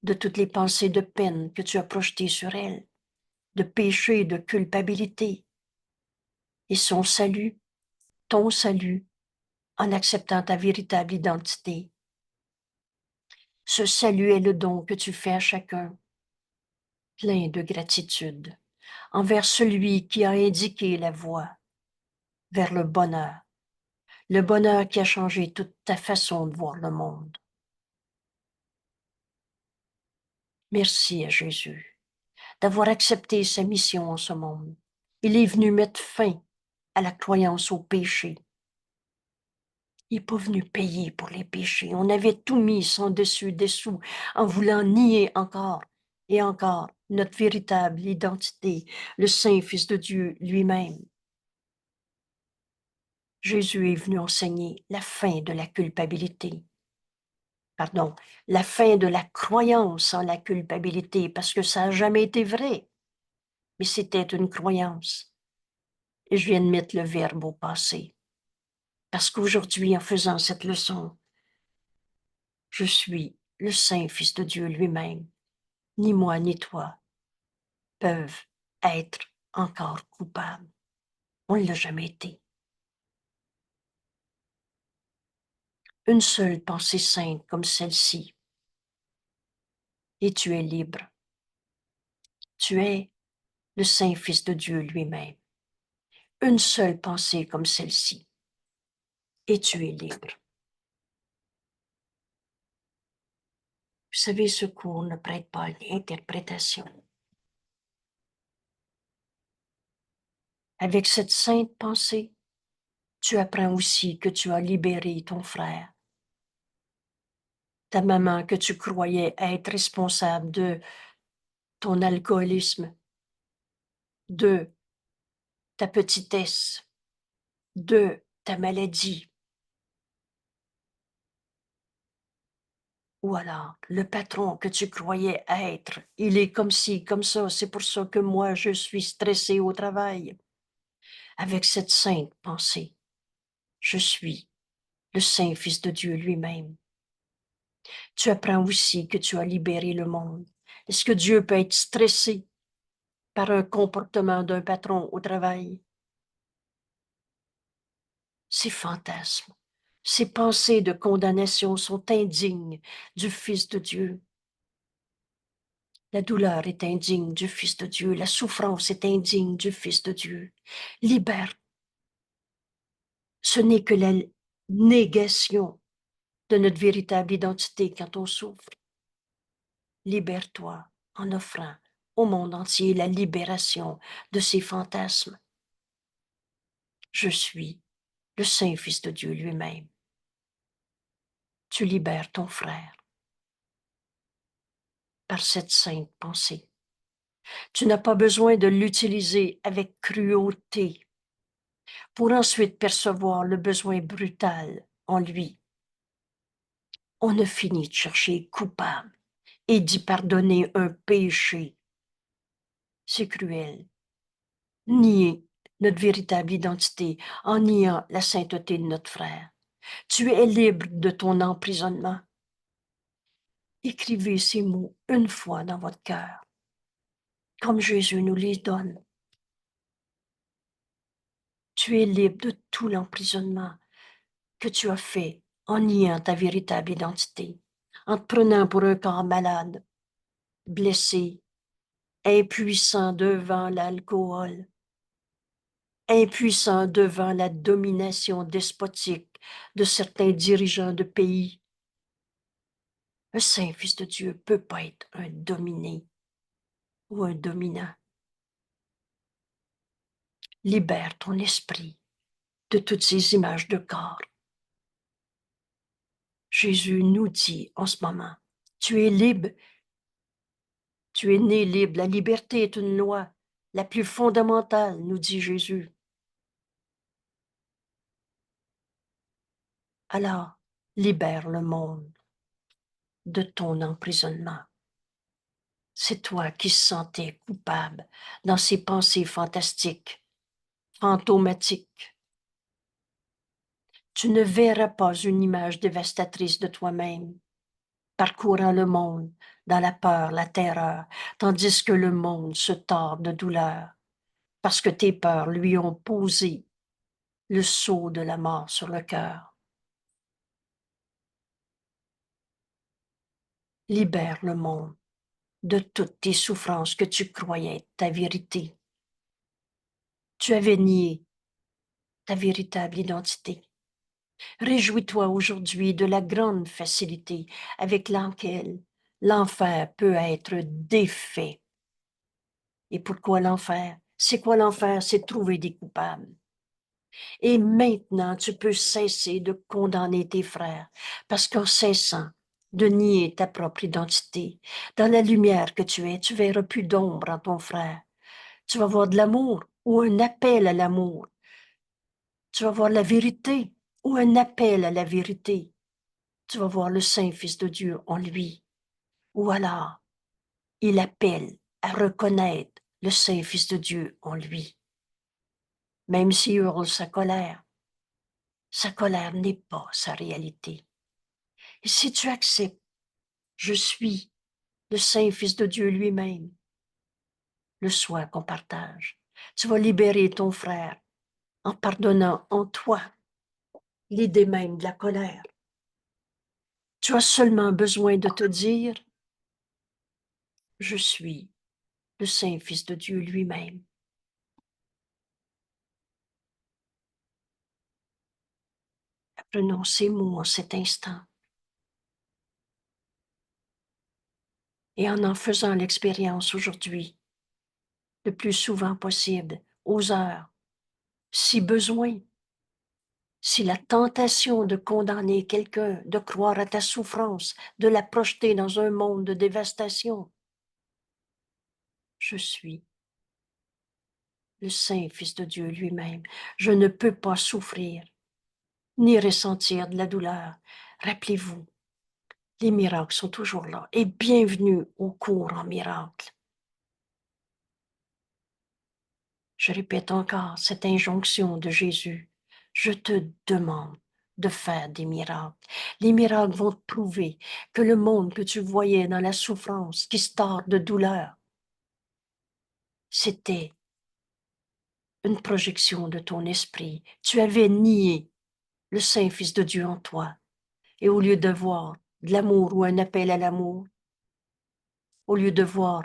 de toutes les pensées de peine que tu as projetées sur elle, de péché, de culpabilité. Et son salut, ton salut, en acceptant ta véritable identité. Ce salut est le don que tu fais à chacun, plein de gratitude, envers celui qui a indiqué la voie vers le bonheur qui a changé toute ta façon de voir le monde. Merci à Jésus d'avoir accepté sa mission en ce monde. Il est venu mettre fin à la croyance au péché. Il n'est pas venu payer pour les péchés. On avait tout mis sans dessus dessous en voulant nier encore et encore notre véritable identité, le Saint Fils de Dieu lui-même. Jésus est venu enseigner la fin de la culpabilité. Pardon, la fin de la croyance en la culpabilité, parce que ça n'a jamais été vrai, mais c'était une croyance. Et je viens de mettre le verbe au passé, parce qu'aujourd'hui, en faisant cette leçon, je suis le Saint Fils de Dieu lui-même. Ni moi ni toi peuvent être encore coupables. On ne l'a jamais été. Une seule pensée sainte comme celle-ci, et tu es libre. Tu es le Saint Fils de Dieu lui-même. Une seule pensée comme celle-ci, et tu es libre. Vous savez, ce cours ne prête pas à une interprétation. Avec cette sainte pensée, tu apprends aussi que tu as libéré ton frère, ta maman que tu croyais être responsable de ton alcoolisme, de ta petitesse, de ta maladie. Ou alors, le patron que tu croyais être, il est comme ci, comme ça, c'est pour ça que moi, je suis stressée au travail. Avec cette sainte pensée, je suis le Saint Fils de Dieu lui-même. Tu apprends aussi que tu as libéré le monde. Est-ce que Dieu peut être stressé par un comportement d'un patron au travail? Ces fantasmes, ces pensées de condamnation sont indignes du Fils de Dieu. La douleur est indigne du Fils de Dieu. La souffrance est indigne du Fils de Dieu. Libère. Ce n'est que la négation de notre véritable identité quand on souffre. Libère-toi en offrant au monde entier la libération de ses fantasmes. Je suis le Saint-Fils de Dieu lui-même. Tu libères ton frère par cette sainte pensée. Tu n'as pas besoin de l'utiliser avec cruauté pour ensuite percevoir le besoin brutal en lui. On a fini de chercher coupable et d'y pardonner un péché. C'est cruel. Nier notre véritable identité en niant la sainteté de notre frère. Tu es libre de ton emprisonnement. Écrivez ces mots une fois dans votre cœur, comme Jésus nous les donne. Tu es libre de tout l'emprisonnement que tu as fait en niant ta véritable identité, en te prenant pour un corps malade, blessé, impuissant devant l'alcool, impuissant devant la domination despotique de certains dirigeants de pays. Un saint fils de Dieu ne peut pas être un dominé ou un dominant. Libère ton esprit de toutes ces images de corps. Jésus nous dit en ce moment, tu es libre, tu es né libre, la liberté est une loi, la plus fondamentale, nous dit Jésus. Alors, libère le monde de ton emprisonnement. C'est toi qui se sentais coupable dans ces pensées fantastiques, fantomatiques. Tu ne verras pas une image dévastatrice de toi-même, parcourant le monde dans la peur, la terreur, tandis que le monde se tord de douleur, parce que tes peurs lui ont posé le sceau de la mort sur le cœur. Libère le monde de toutes tes souffrances que tu croyais être ta vérité. Tu avais nié ta véritable identité. Réjouis-toi aujourd'hui de la grande facilité avec laquelle l'enfer peut être défait. Et pourquoi l'enfer? C'est quoi l'enfer? C'est trouver des coupables. Et maintenant, tu peux cesser de condamner tes frères, parce qu'en cessant de nier ta propre identité, dans la lumière que tu es, tu verras plus d'ombre en ton frère. Tu vas voir de l'amour ou un appel à l'amour. Tu vas voir la vérité ou un appel à la vérité. Tu vas voir le Saint-Fils de Dieu en lui. Ou alors, il appelle à reconnaître le Saint-Fils de Dieu en lui. Même s'il hurle sa colère n'est pas sa réalité. Et si tu acceptes, je suis le Saint-Fils de Dieu lui-même, le soin qu'on partage, tu vas libérer ton frère en pardonnant en toi l'idée même de la colère. Tu as seulement besoin de te dire, je suis le Saint-Fils de Dieu lui-même. Apprenons ces mots en cet instant. Et en faisant l'expérience aujourd'hui, le plus souvent possible, aux heures, si besoin, si la tentation de condamner quelqu'un, de croire à ta souffrance, de la projeter dans un monde de dévastation, je suis le Saint-Fils de Dieu lui-même. Je ne peux pas souffrir, ni ressentir de la douleur. Rappelez-vous, les miracles sont toujours là. Et bienvenue au cours en miracle. Je répète encore cette injonction de Jésus. Je te demande de faire des miracles. Les miracles vont te prouver que le monde que tu voyais dans la souffrance, qui se tord de douleur, c'était une projection de ton esprit. Tu avais nié le Saint-Fils de Dieu en toi. Et au lieu de voir de l'amour ou un appel à l'amour, au lieu de voir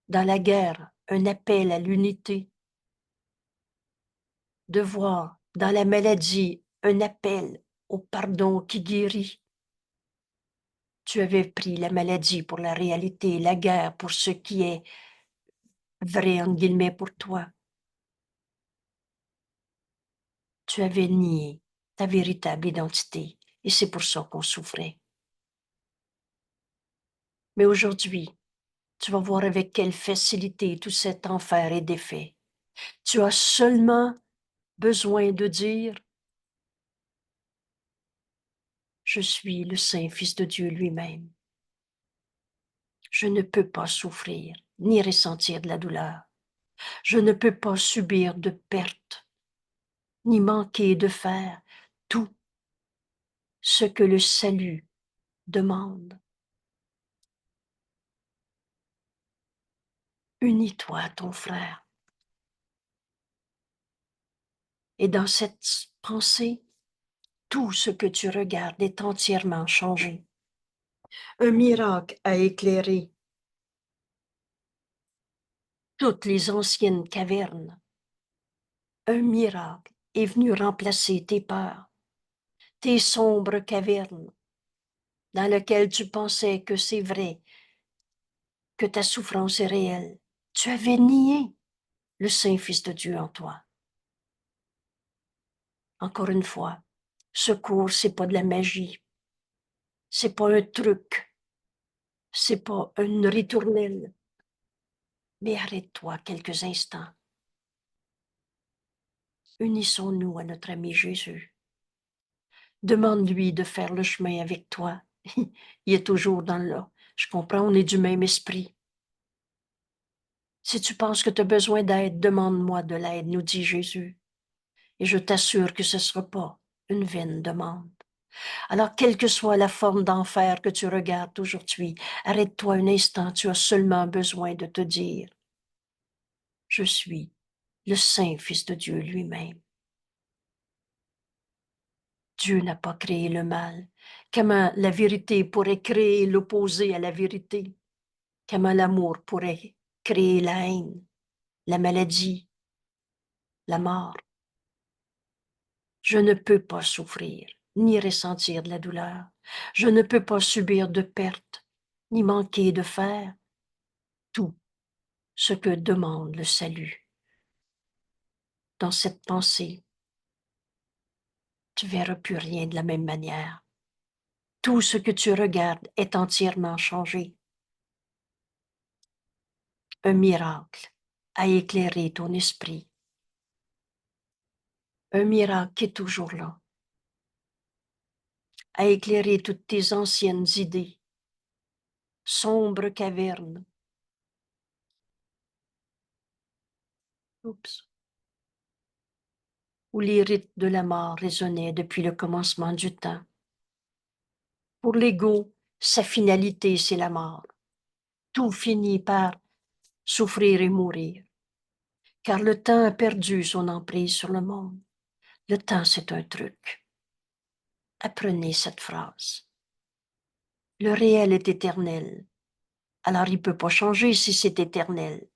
dans la guerre un appel à l'unité, de voir dans la maladie un appel au pardon qui guérit. Tu avais pris la maladie pour la réalité, la guerre pour ce qui est vrai, entre guillemets, pour toi. Tu avais nié ta véritable identité et c'est pour ça qu'on souffrait. Mais aujourd'hui, tu vas voir avec quelle facilité tout cet enfer est défait. Tu as seulement besoin de dire « Je suis le Saint Fils de Dieu lui-même. Je ne peux pas souffrir ni ressentir de la douleur. Je ne peux pas subir de perte ni manquer de faire tout ce que le salut demande. Unis-toi à ton frère. » Et dans cette pensée, tout ce que tu regardes est entièrement changé. Un miracle a éclairé toutes les anciennes cavernes. Un miracle est venu remplacer tes peurs, tes sombres cavernes dans lesquelles tu pensais que c'est vrai, que ta souffrance est réelle. Tu avais nié le Saint-Fils de Dieu en toi. Encore une fois, ce cours, c'est pas de la magie. C'est pas un truc. C'est pas une ritournelle. Mais arrête-toi quelques instants. Unissons-nous à notre ami Jésus. Demande-lui de faire le chemin avec toi. Il est toujours dans là. Je comprends, on est du même esprit. Si tu penses que tu as besoin d'aide, demande-moi de l'aide, nous dit Jésus. Et je t'assure que ce ne sera pas une vaine demande. Alors, quelle que soit la forme d'enfer que tu regardes aujourd'hui, arrête-toi un instant, tu as seulement besoin de te dire « Je suis le Saint Fils de Dieu lui-même. » Dieu n'a pas créé le mal. Comment la vérité pourrait créer l'opposé à la vérité? Comment l'amour pourrait créer la haine, la maladie, la mort? Je ne peux pas souffrir, ni ressentir de la douleur. Je ne peux pas subir de perte, ni manquer de faire tout ce que demande le salut. Dans cette pensée, tu verras plus rien de la même manière. Tout ce que tu regardes est entièrement changé. Un miracle a éclairé ton esprit. Un miracle qui est toujours là, a éclairé toutes tes anciennes idées, sombres cavernes. Oups. Où les rites de la mort résonnaient depuis le commencement du temps. Pour l'ego, sa finalité, c'est la mort. Tout finit par souffrir et mourir. Car le temps a perdu son emprise sur le monde. Le temps, c'est un truc. Apprenez cette phrase. Le réel est éternel. Alors il ne peut pas changer si c'est éternel.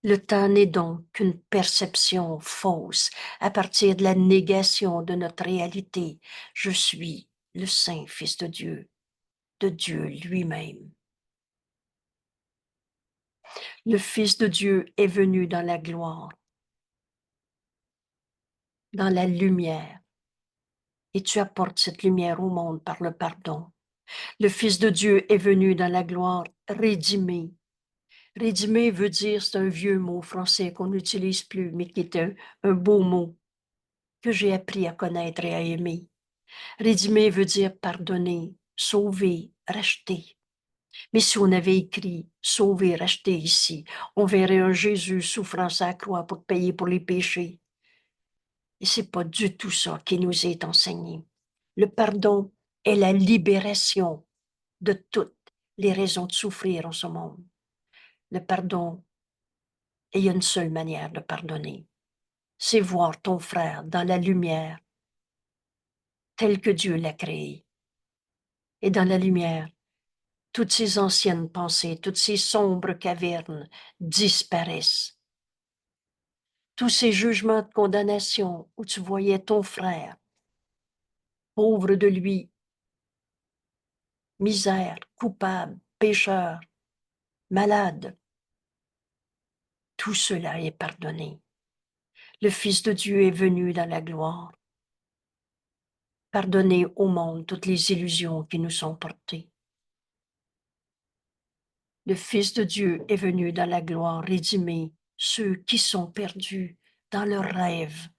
Le temps n'est donc qu'une perception fausse à partir de la négation de notre réalité. Je suis le Saint Fils de Dieu lui-même. Le Fils de Dieu est venu dans la gloire, dans la lumière, et tu apportes cette lumière au monde par le pardon. Le Fils de Dieu est venu dans la gloire rédimé. Rédimé veut dire, c'est un vieux mot français qu'on n'utilise plus, mais qui est un beau mot que j'ai appris à connaître et à aimer. Rédimé veut dire pardonner, sauver, racheter. Mais si on avait écrit sauver, racheter ici, on verrait un Jésus souffrant sa croix pour payer pour les péchés. Et c'est pas du tout ça qui nous est enseigné. Le pardon est la libération de toutes les raisons de souffrir en ce monde. Le pardon, et il y a une seule manière de pardonner, c'est voir ton frère dans la lumière telle que Dieu l'a créé. Et dans la lumière, toutes ces anciennes pensées, toutes ces sombres cavernes disparaissent. Tous ces jugements de condamnation où tu voyais ton frère pauvre de lui, misère, coupable, pécheur, malade. Tout cela est pardonné. Le Fils de Dieu est venu dans la gloire, pardonner au monde toutes les illusions qui nous sont portées. Le Fils de Dieu est venu dans la gloire rédimer ceux qui sont perdus dans leurs rêves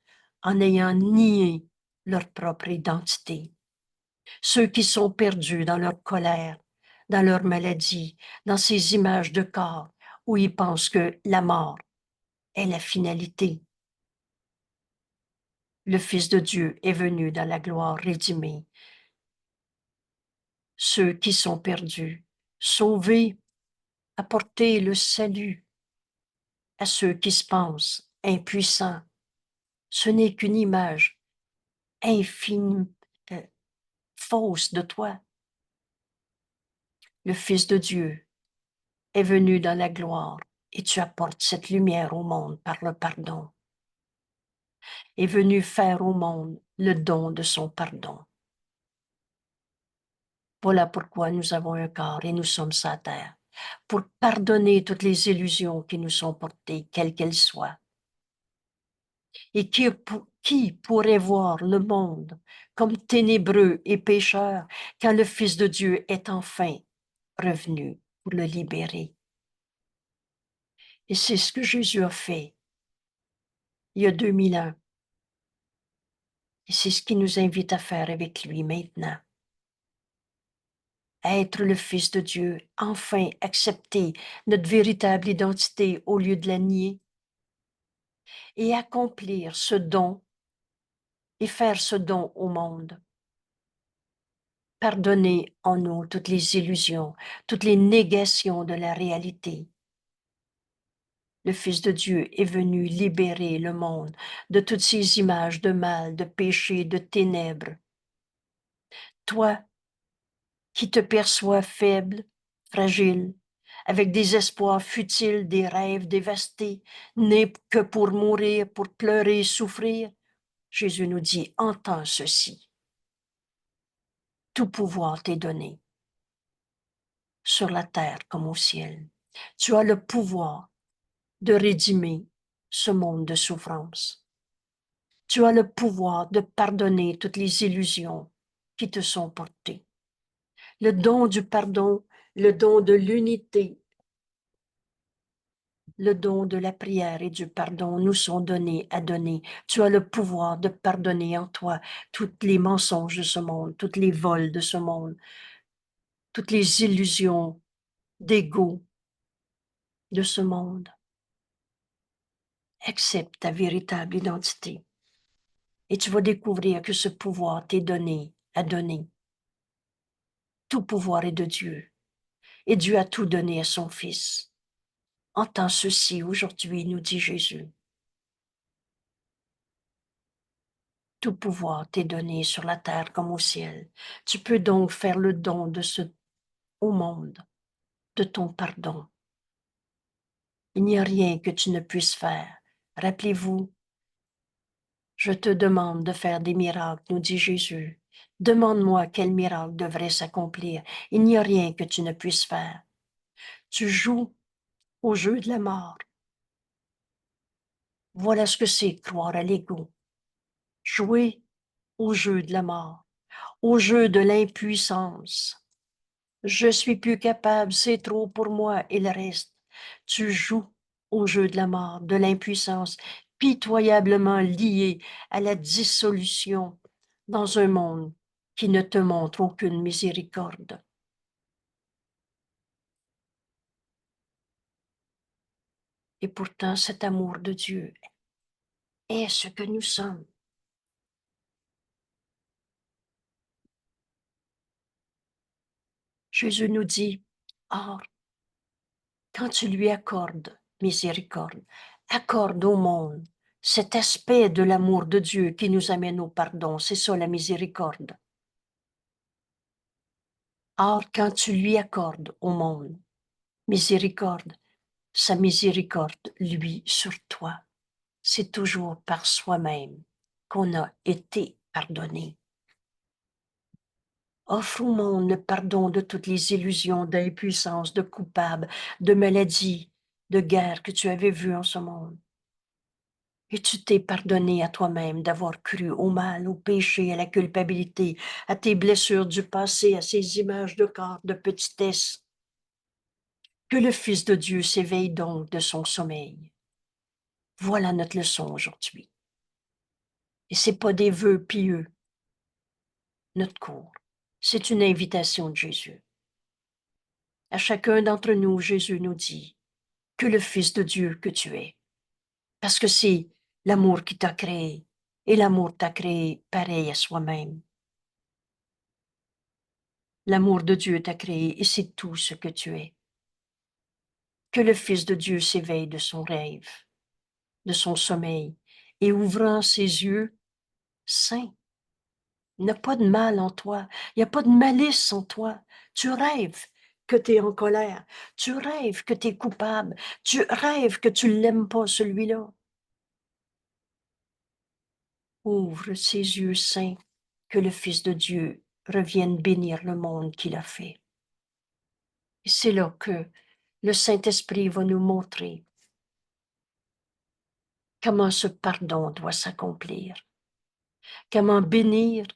en ayant nié leur propre identité. Ceux qui sont perdus dans leur colère, dans leur maladie, dans ces images de corps où ils pensent que la mort est la finalité. Le Fils de Dieu est venu dans la gloire rédimer ceux qui sont perdus, sauver, apporter le salut à ceux qui se pensent impuissants. Ce n'est qu'une image infime, euh, fausse de toi. Le Fils de Dieu est venu dans la gloire et tu apportes cette lumière au monde par le pardon. Est venu faire au monde le don de son pardon. Voilà pourquoi nous avons un corps et nous sommes sa terre, pour pardonner toutes les illusions qui nous sont portées, quelles qu'elles soient. Et qui pourrait voir le monde comme ténébreux et pécheur quand le Fils de Dieu est enfin revenu pour le libérer? Et c'est ce que Jésus a fait il y a 2000 ans. Et c'est ce qu'il nous invite à faire avec lui maintenant. Être le Fils de Dieu, enfin accepter notre véritable identité au lieu de la nier et accomplir ce don et faire ce don au monde. Pardonner en nous toutes les illusions, toutes les négations de la réalité. Le Fils de Dieu est venu libérer le monde de toutes ces images de mal, de péché, de ténèbres. Toi qui te perçois faible, fragile, avec des espoirs futiles, des rêves dévastés, nés que pour mourir, pour pleurer et souffrir, Jésus nous dit, entends ceci. Tout pouvoir t'est donné, sur la terre comme au ciel. Tu as le pouvoir de rédimer ce monde de souffrance. Tu as le pouvoir de pardonner toutes les illusions qui te sont portées. Le don du pardon, le don de l'unité, le don de la prière et du pardon nous sont donnés à donner. Tu as le pouvoir de pardonner en toi tous les mensonges de ce monde, tous les vols de ce monde, toutes les illusions d'ego de ce monde. Accepte ta véritable identité et tu vas découvrir que ce pouvoir t'est donné à donner. Tout pouvoir est de Dieu et Dieu a tout donné à son Fils. Entends ceci aujourd'hui, nous dit Jésus. Tout pouvoir t'est donné sur la terre comme au ciel. Tu peux donc faire le don au monde, de ton pardon. Il n'y a rien que tu ne puisses faire. Rappelez-vous, je te demande de faire des miracles, nous dit Jésus. Demande-moi quel miracle devrait s'accomplir. Il n'y a rien que tu ne puisses faire. Tu joues au jeu de la mort. Voilà ce que c'est croire à l'ego. Jouer au jeu de la mort, au jeu de l'impuissance. Je suis plus capable, c'est trop pour moi et le reste. Tu joues au jeu de la mort, de l'impuissance, pitoyablement lié à la dissolution dans un monde qui ne te montre aucune miséricorde. Et pourtant, cet amour de Dieu est ce que nous sommes. Jésus nous dit, or, quand tu lui accordes miséricorde, accorde au monde cet aspect de l'amour de Dieu qui nous amène au pardon. C'est ça la miséricorde. Or, quand tu lui accordes au monde miséricorde, sa miséricorde, lui, sur toi, c'est toujours par soi-même qu'on a été pardonné. Offre au monde le pardon de toutes les illusions, d'impuissance, de coupables, de maladies, de guerres que tu avais vues en ce monde. Et tu t'es pardonné à toi-même d'avoir cru au mal, au péché, à la culpabilité, à tes blessures du passé, à ces images de corps, de petitesse. Que le Fils de Dieu s'éveille donc de son sommeil. Voilà notre leçon aujourd'hui. Et c'est pas des vœux pieux, notre cours. C'est une invitation de Jésus. À chacun d'entre nous, Jésus nous dit que le Fils de Dieu que tu es. Parce que c'est l'amour qui t'a créé. Et l'amour t'a créé pareil à soi-même. L'amour de Dieu t'a créé et c'est tout ce que tu es. Que le Fils de Dieu s'éveille de son rêve, de son sommeil, et ouvrant ses yeux saints. Il n'y a pas de mal en toi, il n'y a pas de malice en toi. Tu rêves que tu es en colère, tu rêves que tu es coupable, tu rêves que tu ne l'aimes pas celui-là. Ouvre ses yeux saints, que le Fils de Dieu revienne bénir le monde qu'il a fait. Et c'est là que le Saint-Esprit va nous montrer comment ce pardon doit s'accomplir, comment bénir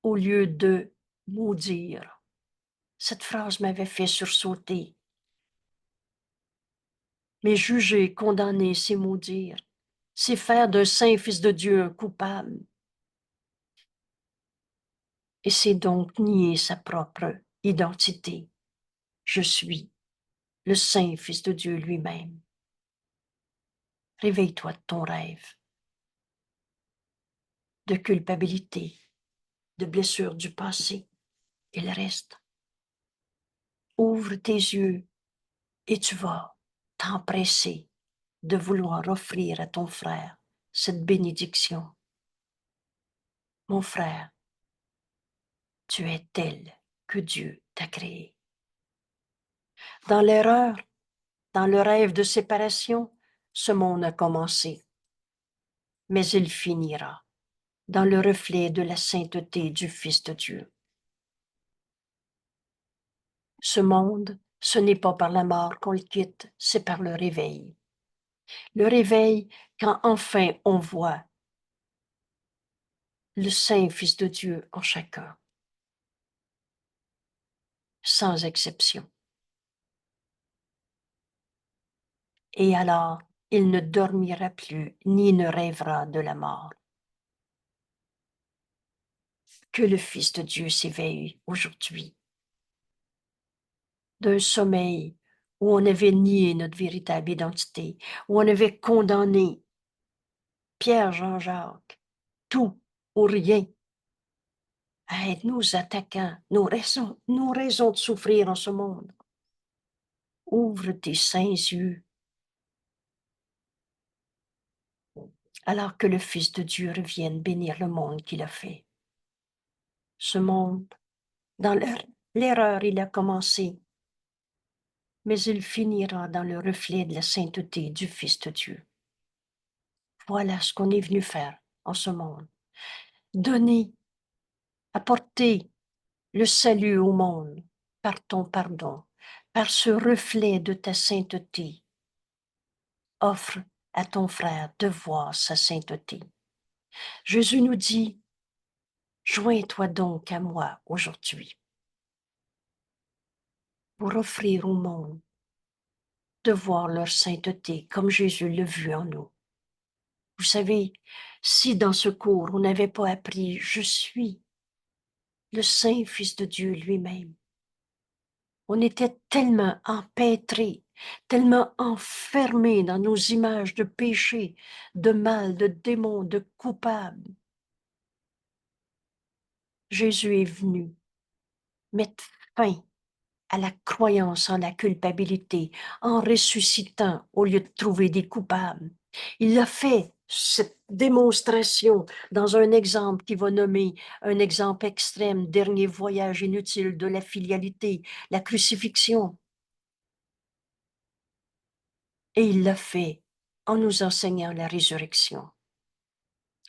au lieu de maudire. Cette phrase m'avait fait sursauter. Mais juger, condamner, c'est maudire, c'est faire d'un saint Fils de Dieu un coupable. Et c'est donc nier sa propre identité. Je suis le saint Fils de Dieu lui-même. Réveille-toi de ton rêve de culpabilité, de blessures du passé et le reste. Ouvre tes yeux et tu vas t'empresser de vouloir offrir à ton frère cette bénédiction. Mon frère, tu es tel que Dieu t'a créé. Dans l'erreur, dans le rêve de séparation, ce monde a commencé, mais il finira dans le reflet de la sainteté du Fils de Dieu. Ce monde, ce n'est pas par la mort qu'on le quitte, c'est par le réveil. Le réveil, quand enfin on voit le saint Fils de Dieu en chacun, sans exception. Et alors, il ne dormira plus ni ne rêvera de la mort. Que le Fils de Dieu s'éveille aujourd'hui d'un sommeil où on avait nié notre véritable identité, où on avait condamné Pierre, Jean-Jacques, tout ou rien, à être nos attaquants, nos raisons de souffrir en ce monde. Ouvre tes saints yeux, alors que le Fils de Dieu revienne bénir le monde qu'il a fait. Ce monde, dans l'erreur, il a commencé, mais il finira dans le reflet de la sainteté du Fils de Dieu. Voilà ce qu'on est venu faire en ce monde. Donner, apporter le salut au monde par ton pardon, par ce reflet de ta sainteté. Offre à ton frère de voir sa sainteté. Jésus nous dit, joins-toi donc à moi aujourd'hui pour offrir au monde de voir leur sainteté comme Jésus l'a vu en nous. Vous savez, si dans ce cours on n'avait pas appris « Je suis le saint Fils de Dieu lui-même », on était tellement empêtrés, tellement enfermés dans nos images de péché, de mal, de démons, de coupables. Jésus est venu mettre fin à la croyance en la culpabilité, en ressuscitant au lieu de trouver des coupables. Il a fait cette démonstration dans un exemple qui va nommer un exemple extrême, dernier voyage inutile de la filialité, la crucifixion. Et il l'a fait en nous enseignant la résurrection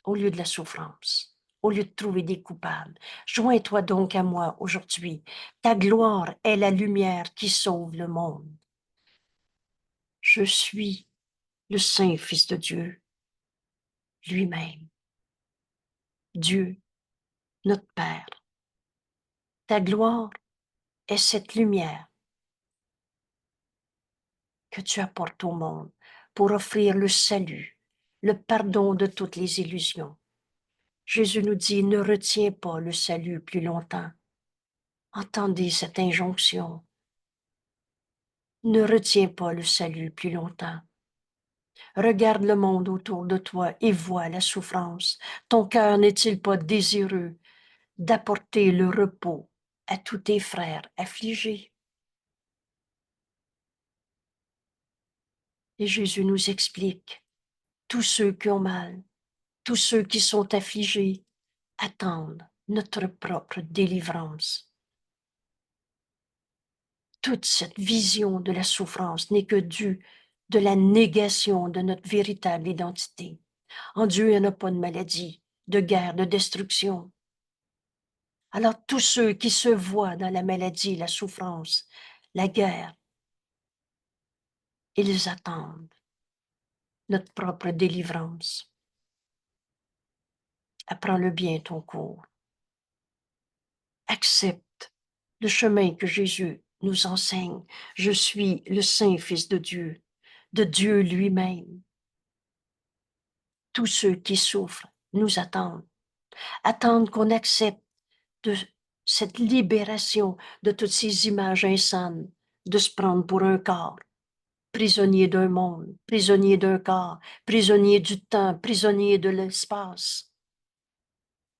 au lieu de la souffrance. au lieu de trouver des coupables. Joins-toi donc à moi aujourd'hui. Ta gloire est la lumière qui sauve le monde. Je suis le Saint Fils de Dieu lui-même. Dieu, notre Père. Ta gloire est cette lumière que tu apportes au monde pour offrir le salut, le pardon de toutes les illusions. Jésus nous dit, ne retiens pas le salut plus longtemps. Entendez cette injonction. Ne retiens pas le salut plus longtemps. Regarde le monde autour de toi et vois la souffrance. Ton cœur n'est-il pas désireux d'apporter le repos à tous tes frères affligés? Et Jésus nous explique, tous ceux qui ont mal, tous ceux qui sont affligés, attendent notre propre délivrance. Toute cette vision de la souffrance n'est que due de la négation de notre véritable identité. En Dieu, il n'y a pas de maladie, de guerre, de destruction. Alors tous ceux qui se voient dans la maladie, la souffrance, la guerre, ils attendent notre propre délivrance. Apprends le bien ton cours. Accepte le chemin que Jésus nous enseigne. Je suis le Saint Fils de Dieu lui-même. Tous ceux qui souffrent nous attendent qu'on accepte de cette libération de toutes ces images insanes, de se prendre pour un corps, prisonnier d'un monde, prisonnier d'un corps, prisonnier du temps, prisonnier de l'espace.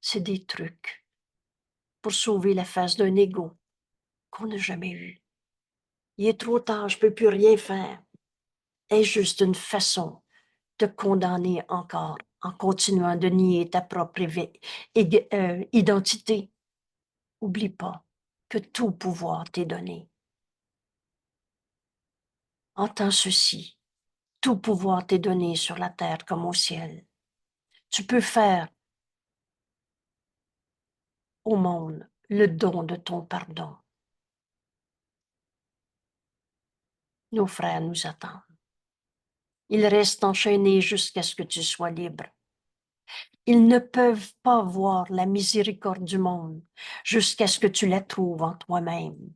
C'est des trucs pour sauver la face d'un ego qu'on n'a jamais eu. Il est trop tard, je ne peux plus rien faire. Est juste une façon de condamner encore en continuant de nier ta propre identité. Oublie pas que tout pouvoir t'est donné. Entends ceci, tout pouvoir t'est donné sur la terre comme au ciel. Tu peux faire au monde le don de ton pardon. Nos frères nous attendent. Ils restent enchaînés jusqu'à ce que tu sois libre. Ils ne peuvent pas voir la miséricorde du monde jusqu'à ce que tu la trouves en toi-même.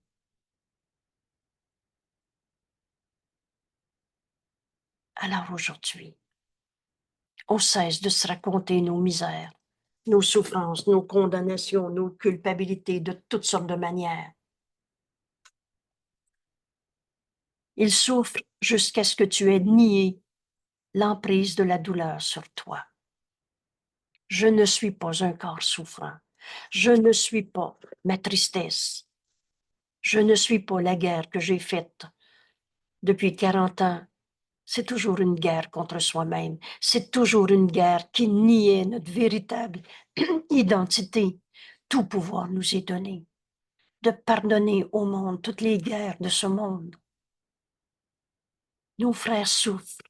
Alors aujourd'hui, on cesse de se raconter nos misères, nos souffrances, nos condamnations, nos culpabilités de toutes sortes de manières. Ils souffrent jusqu'à ce que tu aies nié l'emprise de la douleur sur toi. Je ne suis pas un corps souffrant. Je ne suis pas ma tristesse. Je ne suis pas la guerre que j'ai faite depuis 40 ans. C'est toujours une guerre contre soi-même. C'est toujours une guerre qui niait notre véritable identité. Tout pouvoir nous est donné de pardonner au monde toutes les guerres de ce monde. Nos frères souffrent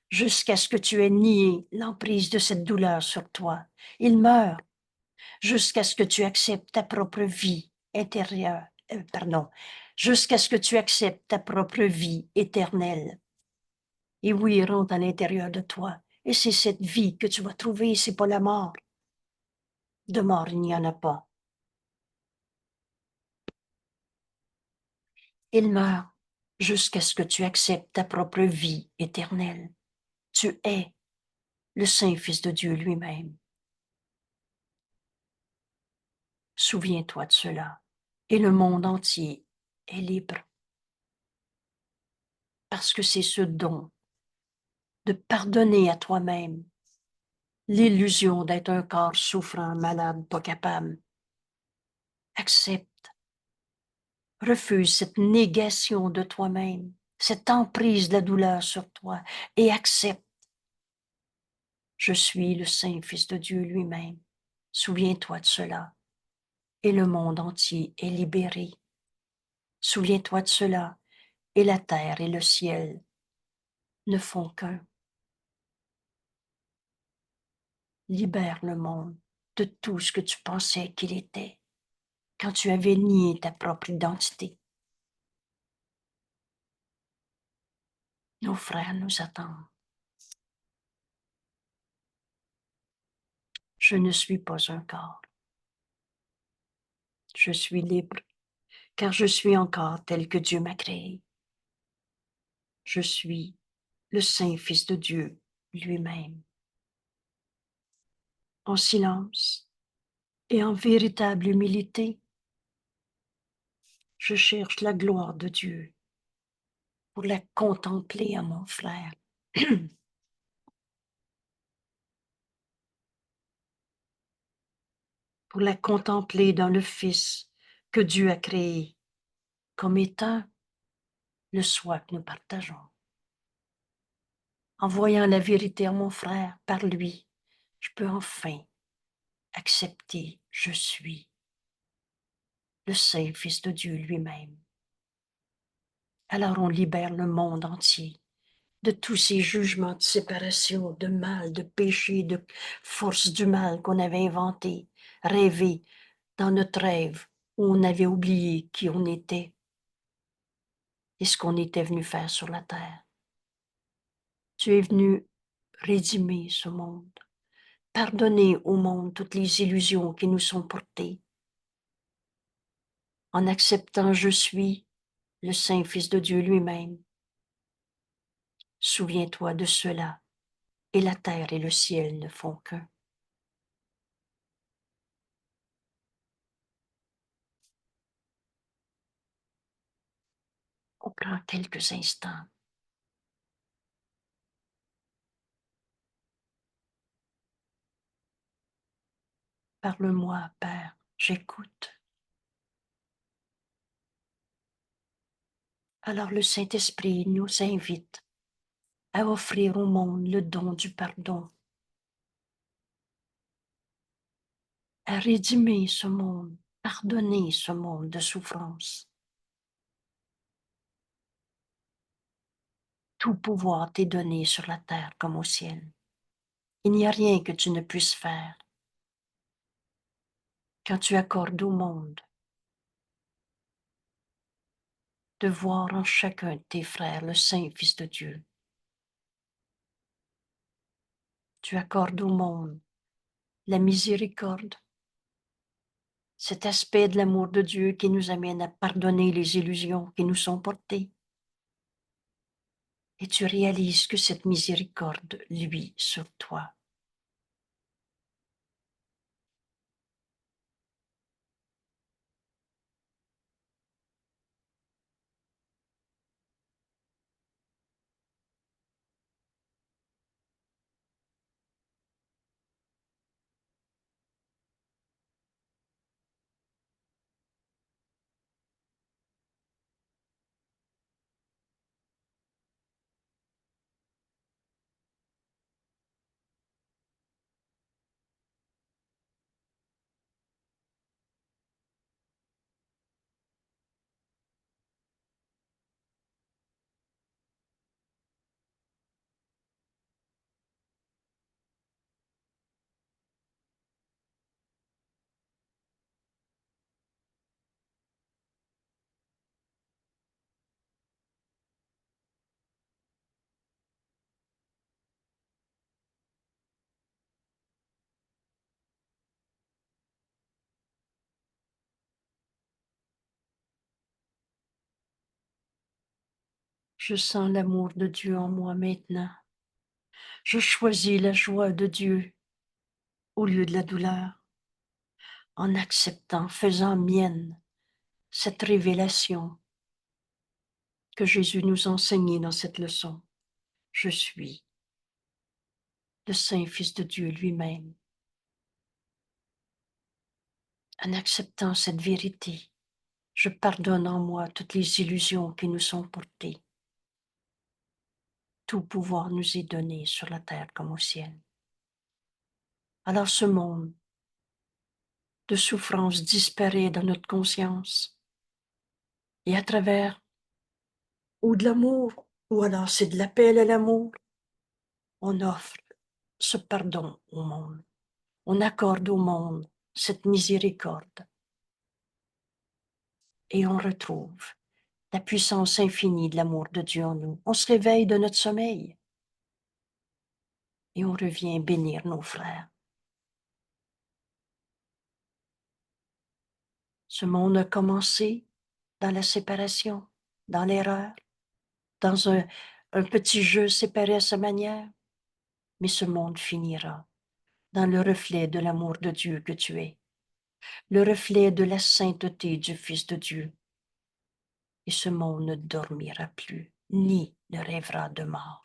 jusqu'à ce que tu aies nié l'emprise de cette douleur sur toi. Ils meurent jusqu'à ce que tu acceptes ta propre vie intérieure, jusqu'à ce que tu acceptes ta propre vie éternelle. Et oui, ils rentrent à l'intérieur de toi. Et c'est cette vie que tu vas trouver, c'est pas la mort. De mort, il n'y en a pas. Ils meurent jusqu'à ce que tu acceptes ta propre vie éternelle. Tu es le Saint Fils de Dieu lui-même. Souviens-toi de cela. Et le monde entier est libre. Parce que c'est ce don de pardonner à toi-même l'illusion d'être un corps souffrant, malade, pas capable. Accepte, refuse cette négation de toi-même, cette emprise de la douleur sur toi et accepte. Je suis le Saint Fils de Dieu lui-même. Souviens-toi de cela. Et le monde entier est libéré. Souviens-toi de cela. Et la terre et le ciel ne font qu'un. Libère le monde de tout ce que tu pensais qu'il était quand tu avais nié ta propre identité. Nos frères nous attendent. Je ne suis pas un corps. Je suis libre, car je suis encore tel que Dieu m'a créé. Je suis le Saint Fils de Dieu lui-même. En silence et en véritable humilité, je cherche la gloire de Dieu pour la contempler à mon frère. Pour la contempler dans le Fils que Dieu a créé comme étant le soi que nous partageons. En voyant la vérité à mon frère par lui, je peux enfin accepter je suis le Saint Fils de Dieu lui-même. Alors on libère le monde entier de tous ces jugements de séparation, de mal, de péché, de force du mal qu'on avait inventé, rêvé dans notre rêve où on avait oublié qui on était et ce qu'on était venu faire sur la terre. Tu es venu rédimer ce monde, pardonner au monde toutes les illusions qui nous sont portées. En acceptant je suis le Saint Fils de Dieu lui-même. Souviens-toi de cela, et la terre et le ciel ne font qu'un. On prend quelques instants. Parle-moi, Père, j'écoute. Alors le Saint-Esprit nous invite à offrir au monde le don du pardon, à rédimer ce monde, pardonner ce monde de souffrance. Tout pouvoir t'est donné sur la terre comme au ciel. Il n'y a rien que tu ne puisses faire quand tu accordes au monde de voir en chacun de tes frères le Saint Fils de Dieu. Tu accordes au monde la miséricorde, cet aspect de l'amour de Dieu qui nous amène à pardonner les illusions qui nous sont portées. Et tu réalises que cette miséricorde luit sur toi. Je sens l'amour de Dieu en moi maintenant. Je choisis la joie de Dieu au lieu de la douleur, en acceptant, faisant mienne cette révélation que Jésus nous a enseignée dans cette leçon. Je suis le Saint Fils de Dieu lui-même. En acceptant cette vérité, je pardonne en moi toutes les illusions qui nous sont portées. Tout pouvoir nous est donné sur la terre comme au ciel. Alors ce monde de souffrance disparaît dans notre conscience et à travers ou de l'amour, ou alors c'est de l'appel à l'amour, on offre ce pardon au monde. On accorde au monde cette miséricorde et on retrouve la puissance infinie de l'amour de Dieu en nous. On se réveille de notre sommeil et on revient bénir nos frères. Ce monde a commencé dans la séparation, dans l'erreur, dans un petit jeu séparé à sa manière, mais ce monde finira dans le reflet de l'amour de Dieu que tu es, le reflet de la sainteté du Fils de Dieu. Et ce monde ne dormira plus, ni ne rêvera de mort.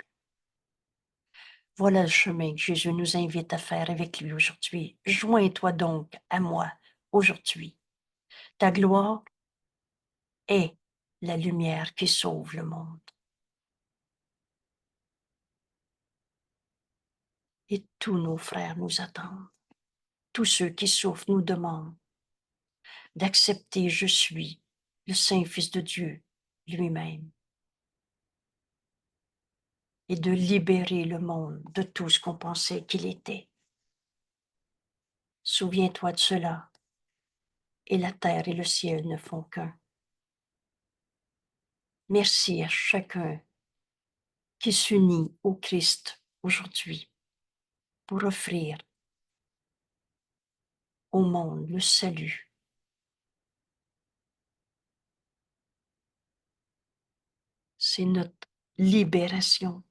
Voilà le chemin que Jésus nous invite à faire avec lui aujourd'hui. Joins-toi donc à moi aujourd'hui. Ta gloire est la lumière qui sauve le monde. Et tous nos frères nous attendent. Tous ceux qui souffrent nous demandent d'accepter je suis le Saint-Fils de Dieu lui-même et de libérer le monde de tout ce qu'on pensait qu'il était. Souviens-toi de cela, et la terre et le ciel ne font qu'un. Merci à chacun qui s'unit au Christ aujourd'hui pour offrir au monde le salut. C'est notre libération,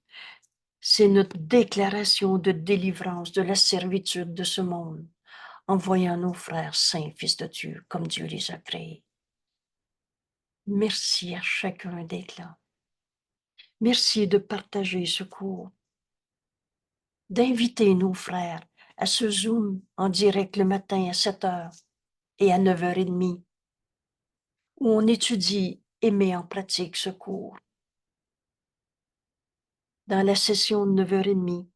c'est notre déclaration de délivrance de la servitude de ce monde, en voyant nos frères saints, fils de Dieu, comme Dieu les a créés. Merci à chacun d'être là. Merci de partager ce cours, d'inviter nos frères à ce Zoom en direct le matin à 7 heures et à 9h30, où on étudie et met en pratique ce cours. Dans la session de 9h30,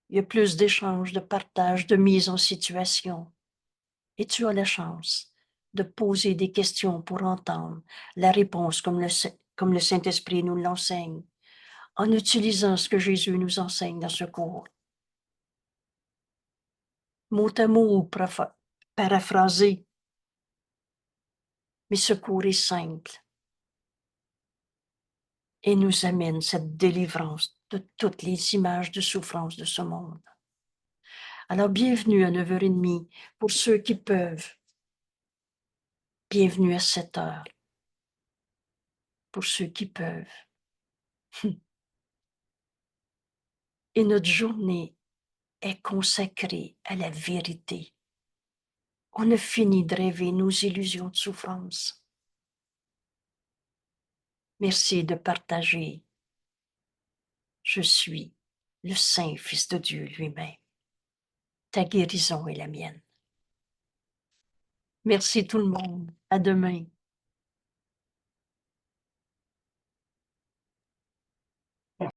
il y a plus d'échanges, de partage, de mise en situation. Et tu as la chance de poser des questions pour entendre la réponse comme le Saint-Esprit nous l'enseigne, en utilisant ce que Jésus nous enseigne dans ce cours. Mot à mot, paraphrasé, mais ce cours est simple et nous amène cette délivrance de toutes les images de souffrance de ce monde. Alors, bienvenue à 9h30 pour ceux qui peuvent. Bienvenue à 7h pour ceux qui peuvent. Et notre journée est consacrée à la vérité. On a fini de rêver nos illusions de souffrance. Merci de partager. Je suis le Saint Fils de Dieu lui-même. Ta guérison est la mienne. Merci tout le monde. À demain.